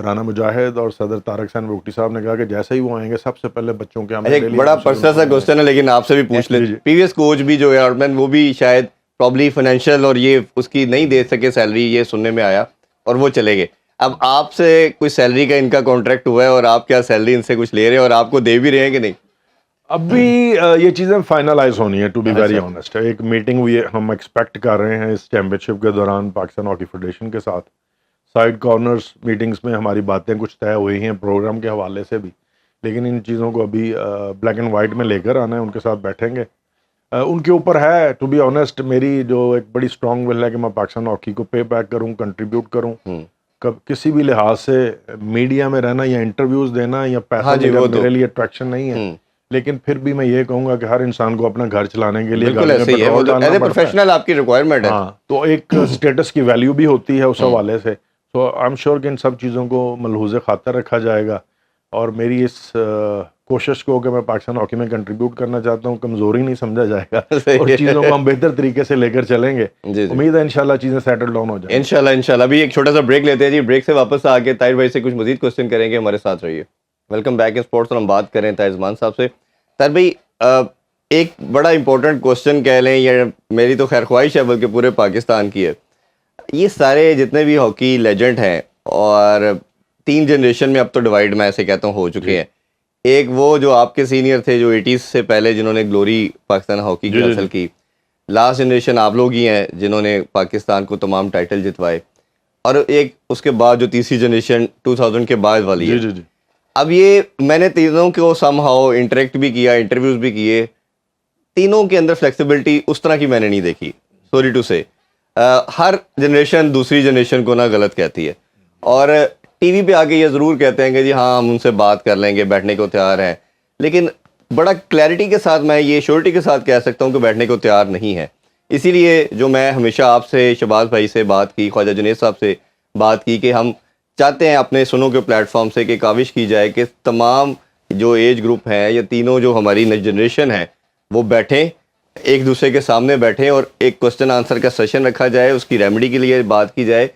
رانا مجاہد اور صدر طارق حسین بگٹی صاحب نے کہا کہ جیسے ہی وہ آئیں گے سب سے پہلے بچوں کے ایک بڑا پرسنل سا کوسچن ہے لیکن آپ سے بھی پوچھ لیں, پریویس کوچ بھی جو ہے آرٹمین وہ بھی شاید پرابلی فائنینشیل اور یہ اس کی نہیں دے سکے سیلری, یہ سننے میں آیا اور وہ چلے گئے. اب آپ سے کوئی سیلری کا ان کا کانٹریکٹ ہوا ہے اور آپ کیا سیلری ان سے کچھ لے رہے ہیں اور آپ کو دے بھی رہے ہیں کہ نہیں؟ ابھی یہ چیزیں فائنلائز ہونی ہے ٹو بی ویری آنیسٹ. ایک میٹنگ ہوئی ہے, ہم ایکسپیکٹ کر رہے ہیں اس چیمپئن شپ کے دوران پاکستان ہاکی فیڈریشن کے ساتھ. سائڈ کارنرز میٹنگز میں ہماری باتیں کچھ طے ہوئی ہیں پروگرام کے حوالے سے بھی, لیکن ان چیزوں کو ابھی بلیک اینڈ وائٹ میں لے کر آنا ہے. ان کے ساتھ بیٹھیں گے, ان کے اوپر ہے ٹو بی آنیسٹ. میری جو ایک بڑی اسٹرانگ ول ہے کہ میں پاکستان ہاکی کو پے بیک کروں, کنٹریبیوٹ کروں. کسی بھی لحاظ سے میڈیا میں رہنا یا انٹرویوز دینا یا پیسہ میرے لیے اٹریکشن نہیں ہے, لیکن پھر بھی میں یہ کہوں گا کہ ہر انسان کو اپنا گھر چلانے کے لیے پروفیشنل آپ کی ریکوائرمنٹ ہے, تو ایک اسٹیٹس کی ویلیو بھی ہوتی ہے اس حوالے سے. تو آئی ایم شیور کہ ان سب چیزوں کو ملحوظ خاطر رکھا جائے گا, اور میری اس کوشش کو کہ میں پاکستان ہاکی میں کنٹریبیوٹ کرنا چاہتا ہوں کمزوری نہیں سمجھا جائے گا, اور چیزوں کو ہم بہتر طریقے سے لے کر چلیں گے. امید ہے انشاءاللہ چیزیں سیٹل ڈاؤن ہو جائیں. انشاءاللہ. ابھی ایک چھوٹا سا بریک لیتے ہیں جی, بریک سے واپس آ کے طاہر بھائی سے کچھ مزید کوسچن کریں گے, ہمارے ساتھ رہیے. ویلکم بیک ان اسپورٹس, اور ہم بات کریں طاہر زمان صاحب سے. طاہر بھائی ایک بڑا امپورٹنٹ کوسچن کہہ لیں, یا میری تو خیر خواہش ہے بلکہ پورے پاکستان کی ہے, یہ سارے جتنے بھی ہاکی لیجنڈ ہیں اور 3 جنریشن میں اب تو ڈیوائڈ میں ایسے کہتا ہوں ہو چکے ہیں. ایک وہ جو آپ کے سینئر تھے جو 80s سے پہلے جنہوں نے گلوری پاکستان ہاکی کی حاصل کی, لاسٹ جنریشن آپ لوگ ہی ہیں جنہوں نے پاکستان کو تمام ٹائٹل جتوائے, اور ایک اس کے بعد جو تیسری جنریشن 2000 کے بعد والی ہے. اب یہ میں نے تینوں کو سم ہاؤ انٹریکٹ بھی کیا, انٹرویوز بھی کیے, تینوں کے اندر فلیکسیبلٹی اس طرح کی میں نے نہیں دیکھی, سوری ٹو سے. ہر جنریشن دوسری جنریشن کو نہ غلط کہتی ہے, اور ٹی وی پہ آ کے یہ ضرور کہتے ہیں کہ جی ہاں ہم ان سے بات کر لیں گے, بیٹھنے کو تیار ہیں, لیکن بڑا کلیئرٹی کے ساتھ میں یہ شیورٹی کے ساتھ کہہ سکتا ہوں کہ بیٹھنے کو تیار نہیں ہے. اسی لیے جو میں ہمیشہ آپ سے, شہباز بھائی سے بات کی, خواجہ جنید صاحب سے بات کی, کہ ہم چاہتے ہیں اپنے سنوں کے پلیٹ فارم سے کہ کاوش کی جائے کہ تمام جو ایج گروپ ہیں یا تینوں جو ہماری نیکسٹ جنریشن ہے وہ بیٹھیں, ایک دوسرے کے سامنے بیٹھیں اور ایک کوسچن آنسر کا سیشن رکھا جائے, اس کی ریمیڈی کے لیے بات کی جائے.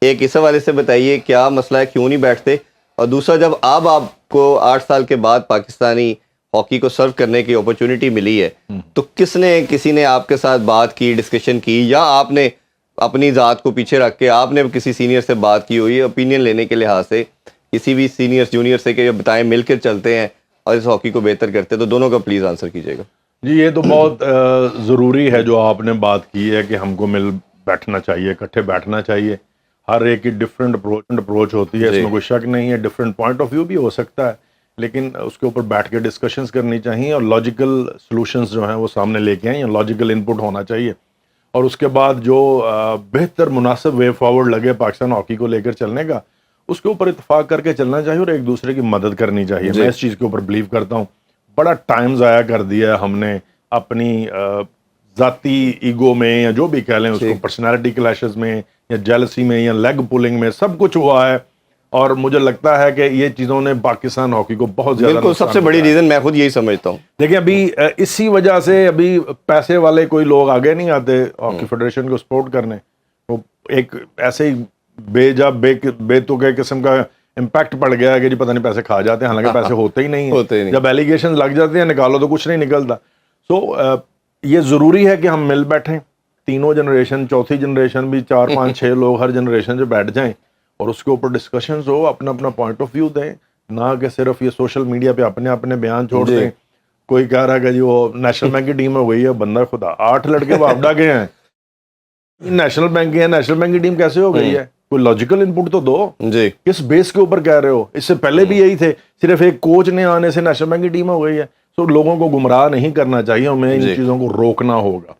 ایک اس حوالے سے بتائیے کیا مسئلہ ہے, کیوں نہیں بیٹھتے, اور دوسرا جب آپ کو 8 سال کے بعد پاکستانی ہاکی کو سرو کرنے کی اپرچونٹی ملی ہے تو کسی نے آپ کے ساتھ بات کی, ڈسکشن کی, یا آپ نے اپنی ذات کو پیچھے رکھ کے آپ نے کسی سینئر سے بات کی ہوئی اوپینین لینے کے لحاظ سے کسی بھی سینئر جونیئر سے کہ بتائیں مل کر چلتے ہیں اور اس ہاکی کو بہتر کرتے ہیں, تو دونوں کا پلیز آنسر کیجیے گا. جی یہ تو بہت ضروری ہے جو آپ نے بات کی ہے کہ ہم کو مل بیٹھنا چاہیے, اکٹھے بیٹھنا چاہیے. ہر ایک کی ڈفرینٹ اپروچ ہوتی ہے, اس میں کوئی شک نہیں ہے, ڈفرینٹ پوائنٹ آف ویو بھی ہو سکتا ہے, لیکن اس کے اوپر بیٹھ کے ڈسکشنز کرنی چاہیے اور لاجیکل سلوشنز جو ہیں وہ سامنے لے کے آئیں, یا لاجیکل ان پٹ ہونا چاہیے, اور اس کے بعد جو بہتر مناسب وے فارورڈ لگے پاکستان ہاکی کو لے کر چلنے کا, اس کے اوپر اتفاق کر کے چلنا چاہیے اور ایک دوسرے کی مدد کرنی چاہیے. میں اس چیز کے اوپر بلیو کرتا ہوں. بڑا ٹائم ضائع کر دیا ہم نے اپنی ذاتی ایگو میں, یا جو بھی کہہ لیں اس کو, پرسنالٹی کلیشز میں یا جیلسی میں یا لیگ پولنگ میں, سب کچھ ہوا ہے, اور مجھے لگتا ہے کہ یہ چیزوں نے پاکستان ہاکی کو بہت زیادہ بالکل سب سے بڑی ریزن میں خود یہی سمجھتا ہوں. دیکھیں ابھی اسی وجہ سے ابھی پیسے والے کوئی لوگ آگے نہیں آتے ہاکی فیڈریشن کو سپورٹ کرنے. وہ ایک ایسے ہی بے تکے قسم کا امپیکٹ پڑ گیا ہے کہ جی پتہ نہیں پیسے کھا جاتے ہیں, حالانکہ پیسے ہوتے ہی نہیں ہیں. جب ایلیگیشن لگ جاتے ہیں نکالو تو کچھ نہیں نکلتا. سو یہ ضروری ہے کہ ہم مل بیٹھیں, تینوں جنریشن, چوتھی جنریشن بھی 4 5 6 لوگ ہر جنریشن سے بیٹھ جائیں اور اس کے اوپر ڈسکشنز ہو, اپنا اپنا پوائنٹ آف ویو دیں, نہ کہ صرف یہ سوشل میڈیا پہ اپنے اپنے بیان چھوڑ دیں. کوئی کہہ رہا ہے کہ جی وہ نیشنل بینک کی ٹیم ہو گئی ہے, بندہ خدا 8 لڑکے وابڈا کے ہیں, نیشنل بینک کی ہے, نیشنل بینک کی ٹیم کیسے ہو گئی ہے؟ کوئی لاجیکل انپٹ تو دو. جی کس بیس کے اوپر کہہ رہے ہو؟ اس سے پہلے بھی یہی تھے, صرف ایک کوچ نے آنے سے نیشنل بینک کی ٹیم ہو گئی ہے. سو لوگوں کو گمراہ نہیں کرنا چاہیے, ہمیں ان چیزوں کو روکنا ہوگا.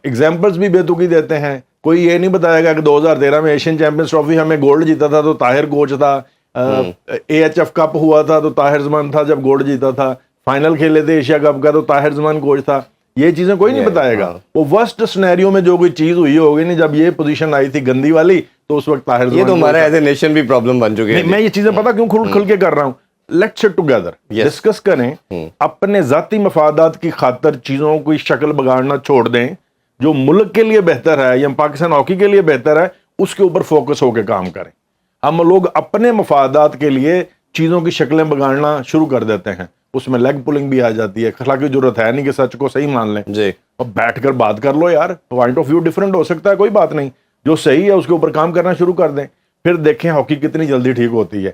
ایگزامپلس بھی بے تکی دیتے ہیں. کوئی یہ نہیں بتائے گا کہ 2013 میں ایشین چیمپئنز ٹرافی ہمیں گولڈ جیتا تھا تو طاہر کوچ تھا, اے ایچ ایف کپ ہوا تھا تو طاہر زمان تھا جب گولڈ جیتا تھا, فائنل کھیلے تھے ایشیا کپ کا تو طاہر زمان کوچ تھا. یہ چیزیں کوئی نہیں بتائے گا. وہ ورسٹ سنیریو میں جو کوئی چیز ہوئی ہوگی نہیں, جب یہ پوزیشن آئی تھی گندی والی, تو اس وقت طاہر زمان, یہ تو ہمارا ایز اے نیشن بھی پرابلم بن چکی ہے. میں یہ چیزیں پتا کیوں کھل کے کر رہا ہوں. لیٹس سٹ ٹوگیدر, ڈسکس کریں, اپنے ذاتی مفادات کی خاطر چیزوں کی شکل بگاڑنا چھوڑ دیں. جو ملک کے لیے بہتر ہے یا پاکستان ہاکی کے لیے بہتر ہے اس کے اوپر فوکس ہو کے کام کریں. ہم لوگ اپنے مفادات کے لیے چیزوں کی شکلیں بگاڑنا شروع کر دیتے ہیں, اس میں لیگ پولنگ بھی آ جاتی ہے. اخلاقی ضرورت ہے نہیں کہ سچ کو صحیح مان لیں, جی اور بیٹھ کر بات کر لو یار. پوائنٹ آف ویو ڈفرینٹ ہو سکتا ہے, کوئی بات نہیں, جو صحیح ہے اس کے اوپر کام کرنا شروع کر دیں. پھر دیکھیں ہاکی کتنی جلدی ٹھیک ہوتی ہے.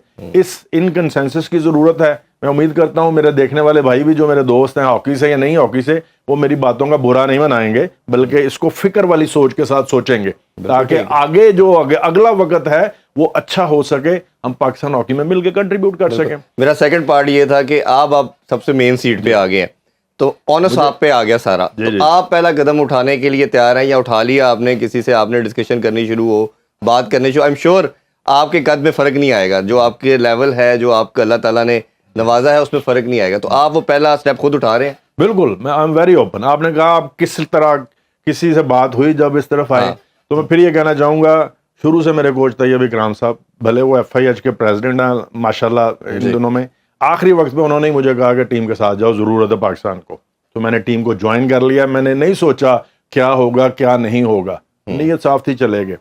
ان کنسنسس کی ضرورت ہے. میں امید کرتا ہوں میرے دیکھنے والے بھائی بھی جو میرے دوست ہیں ہاکی سے یا نہیں ہاکی سے, وہ میری باتوں کا برا نہیں منائیں گے, بلکہ اس کو فکر والی سوچ کے ساتھ سوچیں گے تاکہ آگے جو اگلا وقت ہے وہ اچھا ہو سکے, ہم پاکستان ہاکی میں مل کے کنٹریبیوٹ کر سکیں. میرا سیکنڈ پارٹ یہ تھا کہ آپ سب سے مین سیٹ پہ آ گئے ہیں, تو آنس آپ پہ آ گیا سارا. تو آپ پہلا قدم اٹھانے کے لیے تیار ہیں یا اٹھا لیا آپ نے, کسی سے آپ نے ڈسکشن کرنی شروع ہو, بات کرنے شروع, آئی ایم شیور آپ کے قد میں فرق نہیں آئے گا, جو آپ کے لیول ہے, جو آپ کو اللہ تعالیٰ نے نوازا ہے اس میں فرق نہیں آئے گا. تو آپ وہ پہلا سٹیپ خود اٹھا رہے ہیں؟ بالکل, میں آئی ایم ویری اوپن. آپ نے کہا آپ کس طرح کسی سے بات ہوئی جب اس طرف آئے, تو میں پھر یہ کہنا چاہوں گا, شروع سے میرے کوچ طیب اکرام صاحب, بھلے وہ ایف آئی ایچ کے پریزیڈنٹ ہیں ماشاءاللہ ان دنوں میں, آخری وقت پہ انہوں نے مجھے کہا کہ ٹیم کے ساتھ جاؤ, ضرورت ہے پاکستان کو. تو میں نے ٹیم کو جوائن کر لیا. میں نے نہیں سوچا کیا ہوگا کیا نہیں ہوگا, نیت صاف تھی, چلے گئے.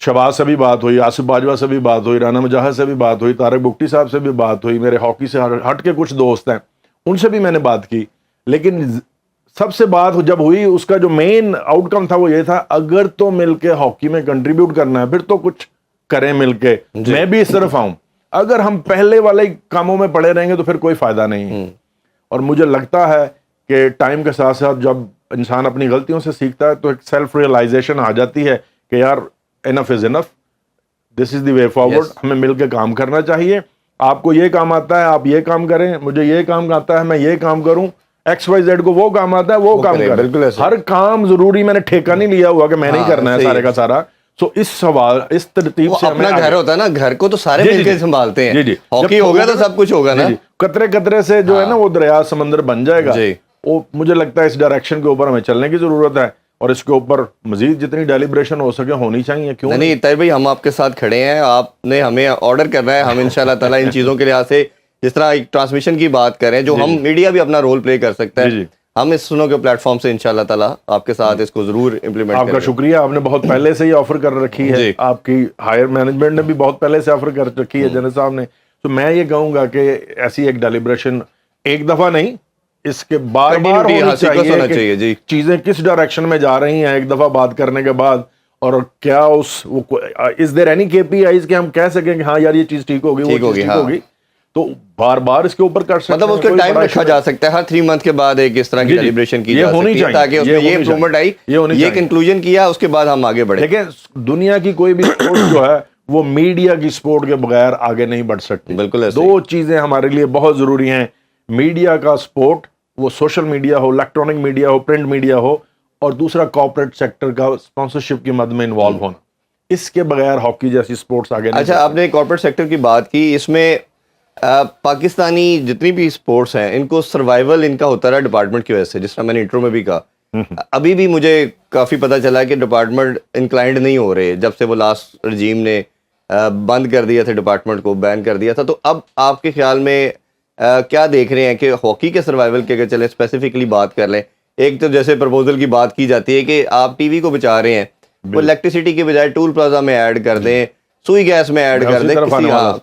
شہباز سے بھی بات ہوئی, آصف باجوہ سے بھی بات ہوئی, رانا مجاہد سے بھی بات ہوئی, طارق بگٹی صاحب سے بھی بات ہوئی, میرے ہاکی سے ہٹ کے کچھ دوست ہیں ان سے بھی میں نے بات کی. لیکن سب سے بات جب ہوئی, اس کا جو مین آؤٹ کم تھا وہ یہ تھا, اگر تو مل کے ہاکی میں کنٹریبیوٹ کرنا ہے پھر تو کچھ کریں مل کے, میں بھی اس طرف آؤں. اگر ہم پہلے والے کاموں میں پڑے رہیں گے تو پھر کوئی فائدہ نہیں. اور مجھے لگتا ہے کہ ٹائم کے ساتھ ساتھ جب انسان اپنی غلطیوں سے سیکھتا ہے تو ایک سیلف ریئلائزیشن آ جاتی ہے کہ یار انف از انف, دس از دی وے فارورڈ. ہمیں مل کے کام کرنا چاہیے. آپ کو یہ کام آتا ہے آپ یہ کام کریں, مجھے یہ کام آتا ہے میں یہ کام کروں, ایکس وائی زیڈ کو وہ کام آتا ہے وہ کام کریں. ہر کام ضروری میں نے ٹھیکہ نہیں لیا ہوا کہ میں نہیں کرنا ہے سارے کا سارا. سو اس سوال اس ترتیب سے اپنا گھر ہوتا ہے نا, گھر کو تو سارے مل کے سنبھالتے ہیں. ہاکی ہو گیا تو سب کچھ ہوگا نا. قطرے قطرے سے جو ہے نا وہ دریا سمندر بن جائے گا. وہ مجھے لگتا ہے اس ڈائریکشن کے اوپر ہمیں چلنے کی ضرورت ہے, اور اس کے اوپر مزید جتنی ڈیلیبریشن ہو سکے ہونی چاہیے. کیوں نہیں طاہر بھائی, ہم آپ کے ساتھ کھڑے ہیں, آپ نے ہمیں آرڈر کرنا ہے, ہم انشاءاللہ تعالیٰ ان چیزوں کے لحاظ سے جس طرح ایک ٹرانسمیشن کی بات کریں جو ہم میڈیا بھی اپنا رول پلے کر سکتا ہے, ہم اس سنو کے پلیٹ فارم سے انشاءاللہ تعالیٰ آپ کے ساتھ اس کو ضرور امپلیمنٹ کریں. آپ کا شکریہ, آپ نے بہت پہلے سے ہی آفر کر رکھی ہے, آپ کی ہائر مینجمنٹ نے بھی بہت پہلے سے آفر کر رکھی ہے جنرل صاحب نے. تو میں یہ کہوں گا کہ ایسی ایک ڈیلیبریشن ایک دفعہ نہیں, اس کے بار بار ہونی چاہیے کہ چیزیں کس ڈائریکشن میں جا رہی ہیں. ایک دفعہ بات کرنے کے بعد, اور کیا از دیر اینی کے پی آئیز کہ ہم کہہ سکیں کہ ہاں یار یہ چیز ٹھیک ہوگی, وہ چیز ٹھیک ہوگی, تو بار بار اس کے اوپر کر سکتے ہیں. مطلب اس کا ٹائم رکھا جا سکتا ہے, ہر 3 منتھ کے بعد ایک اس طرح کی سیلیبریشن کی جا سکتی ہے تاکہ اس میں یہ امپرومنٹ آئی, یہ کنکلوژن کیا, اس کے بعد ہم آگے بڑھیں. دیکھیں دنیا کی کوئی بھی سپورٹ جو ہے وہ میڈیا کی سپورٹ کے بغیر آگے نہیں بڑھ سکتی. بالکل, 2 چیزیں ہمارے لیے بہت ضروری ہیں, میڈیا کا سپورٹ, وہ سوشل میڈیا ہو, الیکٹرانک میڈیا ہو, پرنٹ میڈیا ہو, اور دوسرا کارپوریٹ سیکٹر کا اسپانسرشپ کی مد میں انوالو ہونا. اس کے بغیر ہاکی جیسی سپورٹس آگے نہیں. اچھا, آپ نے کارپوریٹ سیکٹر کی بات کی, اس میں پاکستانی جتنی بھی سپورٹس ہیں ان کو سروائیول ان کا ہوتا رہا ڈپارٹمنٹ کی وجہ سے, جس طرح میں نے انٹرو میں بھی کہا. ابھی بھی مجھے کافی پتہ چلا کہ ڈپارٹمنٹ انکلائنڈ نہیں ہو رہے جب سے وہ لاسٹ رجیم نے بند کر دیا تھا, ڈپارٹمنٹ کو بین کر دیا تھا. تو اب آپ کے خیال میں کیا دیکھ رہے ہیں کہ ہاکی کے سروائیول کے, اگر چلیں اسپیسیفکلی بات کر لیں, ایک تو جیسے پرپوزل کی بات کی جاتی ہے کہ آپ ٹی وی کو بچا رہے ہیں, وہ الیکٹریسٹی کی بجائے ٹول پلازا میں ایڈ کر دیں, سوئی گیس میں ایڈ کر دیں,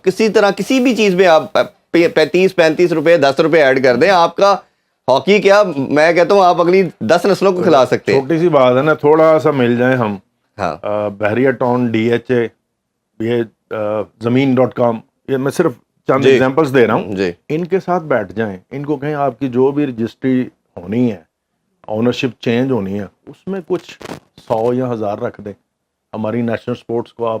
کسی طرح کسی بھی چیز میں آپ 35-35 روپے 10 روپے ایڈ کر دیں, آپ کا ہاکی کیا میں کہتا ہوں آپ اگلی 10 نسلوں کو کھلا سکتے ہیں. چھوٹی سی بات ہے نا, تھوڑا سا مل جائیں ہم, بحریہ ٹاؤن DHA, یہ زمین.com, یہ میں صرف چند ایگزامپلس دے رہا ہوں, ان کے ساتھ بیٹھ جائیں, ان کو کہیں آپ کی جو بھی رجسٹری ہونی ہے, اونرشپ چینج ہونی ہے, اس میں کچھ 100 یا 1000 رکھ دیں, ہماری نیشنل سپورٹس کو آپ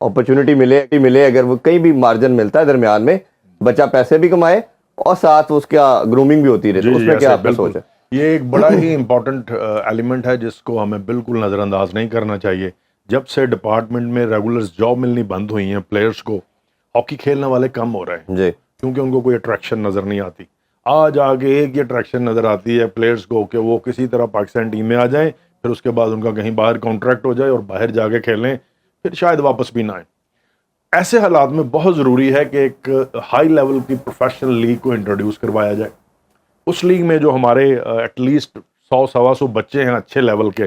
اپرچونٹی ملے اگر وہ کہیں بھی مارجن ملتا ہے درمیان میں, بچہ پیسے بھی کمائے اور ساتھ اس کا گرومنگ بھی ہوتی رہے, تو اس میں کیا آپ کا سوچ ہے؟ یہ ایک بڑا ہی امپورٹنٹ ایلیمنٹ ہے جس کو ہمیں بالکل نظر انداز نہیں کرنا چاہیے. جب سے ڈپارٹمنٹ میں ریگولر جاب ملنی بند ہوئی ہیں, پلیئرس کو ہاکی کھیلنے والے کم ہو رہے ہیں جی, کیونکہ ان کو کوئی اٹریکشن نظر نہیں آتی. آج آگے ایک ہی اٹریکشن نظر آتی ہے پلیئرس کو کہ وہ کسی طرح پاکستان ٹیم میں آ جائیں, پھر اس کے بعد ان کا کہیں باہر کانٹریکٹ ہو جائے اور باہر جا کے کھیلیں, پھر شاید واپس بھی نہ آئیں. ایسے حالات میں بہت ضروری ہے کہ ایک ہائی لیول کی پروفیشنل لیگ کو انٹروڈیوس کروایا جائے. اس لیگ میں جو ہمارے ایٹ لیسٹ 100-125 بچے ہیں اچھے لیول کے,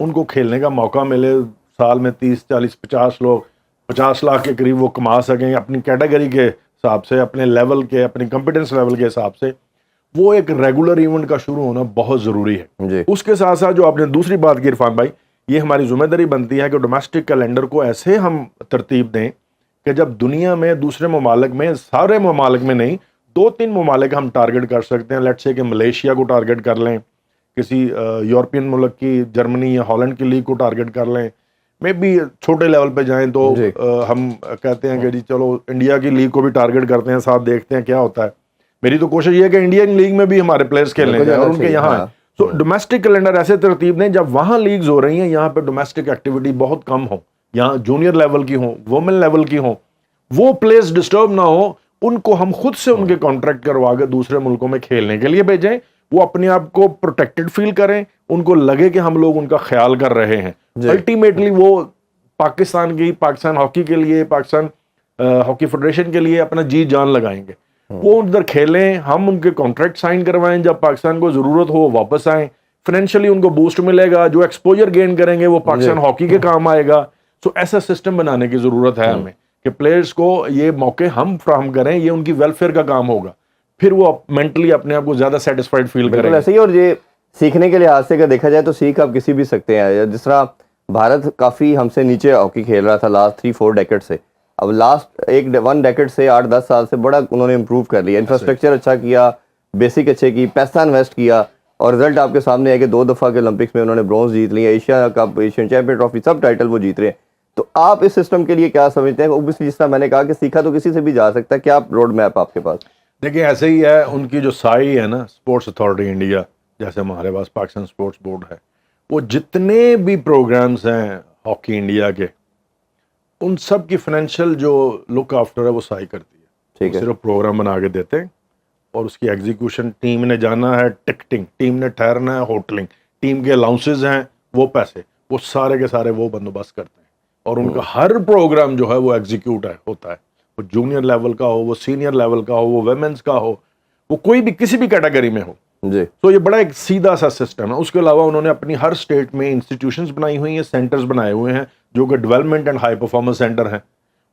ان کو کھیلنے کا موقع ملے. سال میں 30-40-50 لوگ 50 لاکھ کے قریب وہ کما سکیں اپنی کیٹیگری کے حساب سے, اپنے لیول کے, اپنی کمپیٹنس لیول کے حساب سے. وہ ایک ریگولر ایونٹ کا شروع ہونا بہت ضروری ہے جی. اس کے ساتھ ساتھ جو آپ نے دوسری بات کی عرفان بھائی, یہ ہماری ذمہ داری بنتی ہے کہ ڈومیسٹک کیلنڈر کو ایسے ہم ترتیب دیں کہ جب دنیا میں دوسرے ممالک میں, سارے ممالک میں نہیں, 2-3 ممالک ہم ٹارگٹ کر سکتے ہیں. لیٹس سے کہ ملیشیا کو ٹارگٹ کر لیں, کسی یورپین ملک کی, جرمنی یا ہالینڈ کی لیگ کو ٹارگٹ کر لیں, میں بھی چھوٹے لیول پہ جائیں تو جی. ہم کہتے ہیں کہ جی چلو انڈیا کی لیگ کو بھی ٹارگٹ کرتے ہیں, ساتھ دیکھتے ہیں کیا ہوتا ہے. میری تو کوشش یہ ہے کہ انڈین لیگ میں بھی ہمارے پلیئرز کھیلنے جائیں اور ان کے یہاں ہیں. تو ڈومیسٹک کیلنڈر ایسے ترتیب دیں جب وہاں لیگز ہو رہی ہیں, یہاں پہ ڈومیسٹک ایکٹیویٹی بہت کم ہو, یہاں جونیئر لیول کی ہوں, وومن لیول کی ہوں, وہ پلیئرز ڈسٹرب نہ ہو, ان کو ہم خود سے ان کے کانٹریکٹ کروا کے دوسرے ملکوں میں کھیلنے کے لیے بھیجیں. وہ اپنے آپ کو پروٹیکٹڈ فیل کریں, ان کو لگے کہ ہم لوگ ان کا خیال کر رہے ہیں. الٹیمیٹلی وہ پاکستان ہاکی کے لیے, پاکستان ہاکی فیڈریشن کے لیے اپنا جی جان لگائیں گے. وہ ادھر کھیلیں, ہم ان کے کانٹریکٹ سائن کروائیں, جب پاکستان کو ضرورت ہو واپس آئیں, فائنینشلی ان کو بوسٹ ملے گا, جو ایکسپوجر گین کریں گے وہ پاکستان ہاکی کے کام آئے گا. سو ایسا سسٹم بنانے کی ضرورت ہے ہمیں کہ پلیئرز کو یہ موقع ہم فراہم کریں, یہ ان کی ویلفیئر کا کام ہوگا, پھر وہ مینٹلی اپنے آپ کو زیادہ سیٹسفائڈ فیل کریں. ایسے ہی. اور یہ سیکھنے کے لحاظ سے اگر دیکھا جائے تو سیکھ آپ کسی بھی سکتے ہیں. جس طرح بھارت کافی ہم سے نیچے ہاکی کھیل رہا تھا لاسٹ 3-4 ڈیکیڈ سے, اب لاسٹ 1 ڈیکیڈ سے 8-10 سال سے بڑا انہوں نے امپروو کر لیا, انفراسٹرکچر اچھا کیا, بیسک اچھے کی, پیسہ انویسٹ کیا, اور رزلٹ آپ کے سامنے ہے کہ 2 دفعہ کے اولمپکس میں انہوں نے برونز جیت لی, Asia cup, Asian champion trophy, سب ٹائٹل وہ جیت رہے ہیں. تو آپ اس سسٹم کے لیے کیا سمجھتے ہیں؟ اوبویسلی جس طرح میں نے کہا کہ سیکھا تو کسی سے بھی جا سکتا ہے, کیا روڈ میپ آپ کے پاس؟ دیکھیں ایسے ہی ہے, ان کی جو سائی ہے نا اسپورٹس اتھارٹی انڈیا, جیسے ہمارے پاس پاکستان اسپورٹس بورڈ ہے, وہ جتنے بھی پروگرامز ہیں ہاکی انڈیا کے, ان سب کی فائنینشیل جو لک آفٹر ہے وہ سائی کرتی ہے. ٹھیک ہے, صرف پروگرام بنا کے دیتے ہیں اور اس کی ایگزیکیوشن, ٹیم نے جانا ہے ٹکٹنگ, ٹیم نے ٹھہرنا ہے ہوٹلنگ, ٹیم کے الاؤنسز ہیں وہ پیسے, وہ سارے کے سارے وہ بندوبست کرتے ہیں, اور ان کا ہر پروگرام جو ہے وہ ایگزیکیوٹ ہوتا ہے. وہ جونیئر لیول کا ہو, وہ سینئر لیول کا ہو, وہ ویمنس کا ہو, وہ کوئی بھی کسی بھی کیٹیگری میں ہو. جی. تو یہ بڑا ایک سیدھا سا سسٹم ہے. اس کے علاوہ انہوں نے اپنی ہر اسٹیٹ میں انسٹیٹیوشنز بنائی ہوئی ہیں, سینٹرز بنائے ہوئے ہیں جو کہ development and high performance centre ہیں.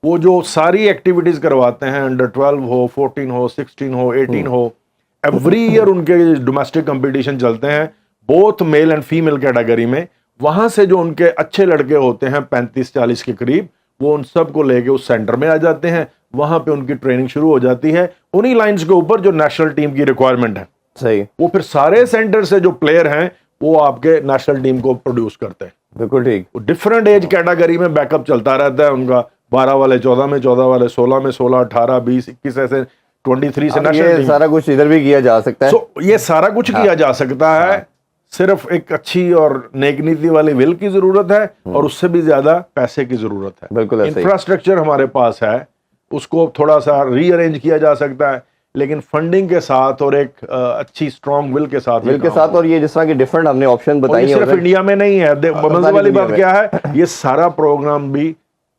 وہ جو ساری ایکٹیویٹیز کرواتے ہیں, انڈر 12 ہو, 14 ہو, 16 ہو, 18 ہو, ایوری ایئر ان کے ڈومیسٹک کمپٹیشن چلتے ہیں both male and female category میں. وہاں سے جو ان کے اچھے لڑکے ہوتے ہیں 35-40 کے قریب, وہ ان سب کو لے کے اس سینٹر میں آ جاتے ہیں. وہاں پہ ان کی ٹریننگ شروع ہو جاتی ہے انہی لائنز کے اوپر جو نیشنل ٹیم کی ریکوائرمنٹ ہے. صحیح. وہ پھر سارے سینٹر سے جو پلیئر ہیں وہ آپ کے نیشنل ٹیم کو پروڈیوس کرتے ہیں. بالکل ٹھیک. ڈفرنٹ ایج کیٹیگری میں بیک اپ چلتا رہتا ہے ان کا, 12 والے 14 میں, 14 والے 16 میں, 16, 18, 20, 21 ایسے 23 سے نیشنل ٹیم. سارا کچھ ادھر بھی کیا جا سکتا ہے. یہ سارا کچھ کیا جا سکتا ہے, صرف ایک اچھی اور نیک نیتی والی ول کی ضرورت ہے, اور اس سے بھی زیادہ پیسے کی ضرورت ہے. بالکل. انفراسٹرکچر ہمارے پاس ہے, اس کو تھوڑا سا ری ارینج کیا جا سکتا ہے, لیکن فنڈنگ کے ساتھ اور ایک اچھی اسٹرانگ ول کے ساتھ. اور یہ جس طرح کی ڈفرنٹ ہم نے آپشن بتائی ہیں, صرف انڈیا میں نہیں ہے. مزے والی بات کیا ہے, یہ سارا پروگرام بھی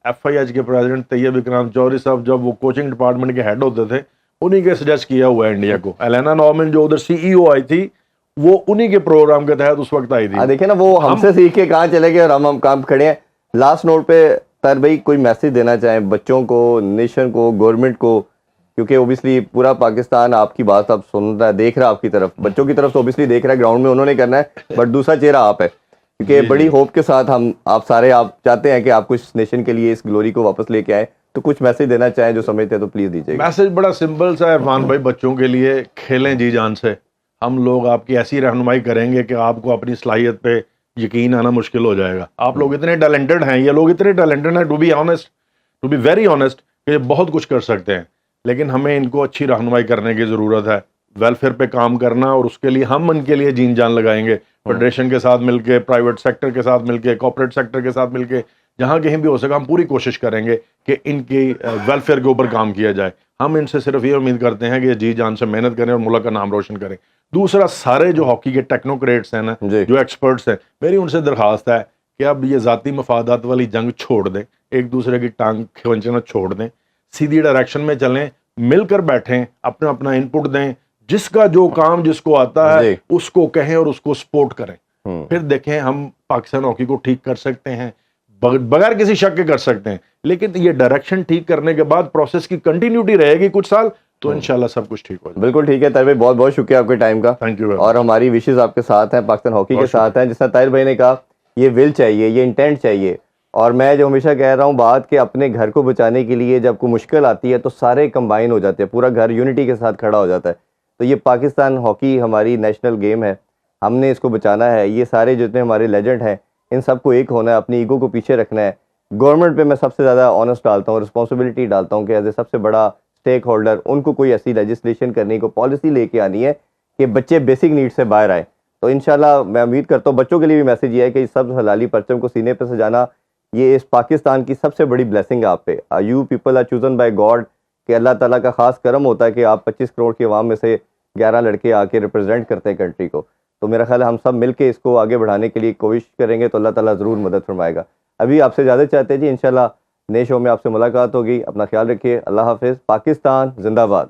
ایف آئی ایچ کے پریزیڈنٹ طیب اکرام چودھری صاحب جب وہ کوچنگ ڈپارٹمنٹ کے ہیڈ ہوتے تھے, انہی کے سجیسٹ کیا ہوا ہے انڈیا کو. ایلینا نارمن جو ادھر سی ای او آئی تھی, وہ انہی کے پروگرام کے تحت اس وقت آئی تھی. دیکھیں نا, وہ ہم سے سیکھ کے کہاں چلے گئے اور ہم کام کھڑے ہیں. لاسٹ نوٹ پہ طاہر بھائی کوئی میسج دینا چاہیں بچوں کو, نیشن کو, گورنمنٹ کو, کیونکہ اوبیسلی پورا پاکستان آپ کی بات اب سن رہا ہے, دیکھ رہا ہے آپ کی طرف. بچوں کی طرف تو اوبیسلی دیکھ رہا ہے, گراؤنڈ میں انہوں نے کرنا ہے, بٹ دوسرا چہرہ آپ ہے, کیونکہ بڑی ہوپ کے ساتھ ہم آپ سارے آپ چاہتے ہیں کہ آپ کچھ نیشن کے لیے اس گلوری کو واپس لے کے آئیں. تو کچھ میسج دینا چاہیں جو سمجھتے ہیں تو پلیز دیجیے. میسج بڑا سمپل سا ہے عرفان بھائی, بچوں کے لیے کھیلیں جی جان سے. ہم لوگ آپ کی ایسی رہنمائی کریں گے کہ آپ کو اپنی صلاحیت پہ یقین آنا مشکل ہو جائے گا. آپ لوگ اتنے ٹیلنٹڈ ہیں, یہ لوگ اتنے ٹیلنٹڈ ہیں, to be honest to be very honest کہ یہ بہت کچھ کر سکتے ہیں، لیکن ہمیں ان کو اچھی رہنمائی کرنے کی ضرورت ہے، ویلفیئر پہ کام کرنا، اور اس کے لیے ہم ان کے لیے جین جان لگائیں گے، فیڈریشن کے ساتھ مل کے، پرائیویٹ سیکٹر کے ساتھ مل کے، کارپوریٹ سیکٹر کے ساتھ مل کے، جہاں کہیں بھی ہو سکا ہم پوری کوشش کریں گے کہ ان کی ویلفیئر کے اوپر کام کیا جائے. ہم ان سے صرف یہ امید کرتے ہیں کہ یہ جی جان سے محنت کریں اور ملک کا نام روشن کریں. دوسرا، سارے جو ہاکی کے ٹیکنوکریٹس ہیں نا، جی. جو ایکسپرٹس ہیں، میری ان سے درخواست ہے کہ اب یہ ذاتی مفادات والی جنگ چھوڑ دیں، ایک دوسرے کی ٹانگ کھینچنا چھوڑ دیں، سیدھی ڈائریکشن میں چلیں، مل کر بیٹھیں، اپنا اپنا ان پٹ دیں، جس کا جو کام جس کو آتا ہے جی. اس کو کہیں اور اس کو سپورٹ کریں. ہوں. پھر دیکھیں ہم پاکستان ہاکی کو ٹھیک کر سکتے ہیں، بغیر کسی شک کے کر سکتے ہیں، لیکن یہ ڈائریکشن ٹھیک کرنے کے بعد پروسیس کی کنٹینیوٹی رہے گی کچھ سال، تو انشاءاللہ سب کچھ ٹھیک ہو جائے. بالکل ٹھیک ہے طاہر بھائی، بہت بہت شکریہ آپ کے ٹائم کا، تھینک یو. اور ہماری وشز آپ کے ساتھ ہیں، پاکستان ہاکی کے ساتھ ہیں. جس طرح طاہر بھائی نے کہا، یہ ول چاہیے، یہ انٹینٹ چاہیے، اور میں جو ہمیشہ کہہ رہا ہوں بات کہ اپنے گھر کو بچانے کے لیے جب کوئی مشکل آتی ہے تو سارے کمبائن ہو جاتے ہیں، پورا گھر یونٹی کے ساتھ کھڑا ہو جاتا ہے. تو یہ پاکستان ہاکی ہماری نیشنل گیم ہے، ہم نے اس کو بچانا ہے. یہ سارے جتنے ہمارے لیجنڈ ہیں ان سب کو ایک ہونا ہے، اپنی ایگو کو پیچھے رکھنا ہے. گورنمنٹ پہ میں سب سے زیادہ آنسٹ ڈالتا ہوں، رسپانسبلٹی ڈالتا ہوں کہ ایز اے سب سے بڑا اسٹیک ہولڈر ان کو کوئی ایسی لیجسلیشن کرنے کو، پالیسی لے کے آنی ہے کہ بچے بیسک نیڈ سے باہر آئیں. تو انشاءاللہ میں امید کرتا ہوں بچوں کے لیے بھی میسیج یہ ہے کہ سب حلالی پرچم کو سینے پہ سجانا یہ اس پاکستان کی سب سے بڑی بلیسنگ ہے آپ پہ. You people are chosen by God, کہ اللہ تعالیٰ کا خاص کرم ہوتا ہے کہ آپ 25 کروڑ کی عوام میں سے 11 لڑکے آ کے ریپرزینٹ کرتے ہیں کنٹری کو. تو میرا خیال ہے ہم سب مل کے اس کو آگے بڑھانے کے لیے کوشش کریں گے تو اللہ تعالیٰ ضرور مدد فرمائے گا. ابھی آپ سے زیادہ چاہتے ہیں جی، انشاءاللہ نئے شو میں آپ سے ملاقات ہوگی. اپنا خیال رکھیے، اللہ حافظ. پاکستان زندہ باد.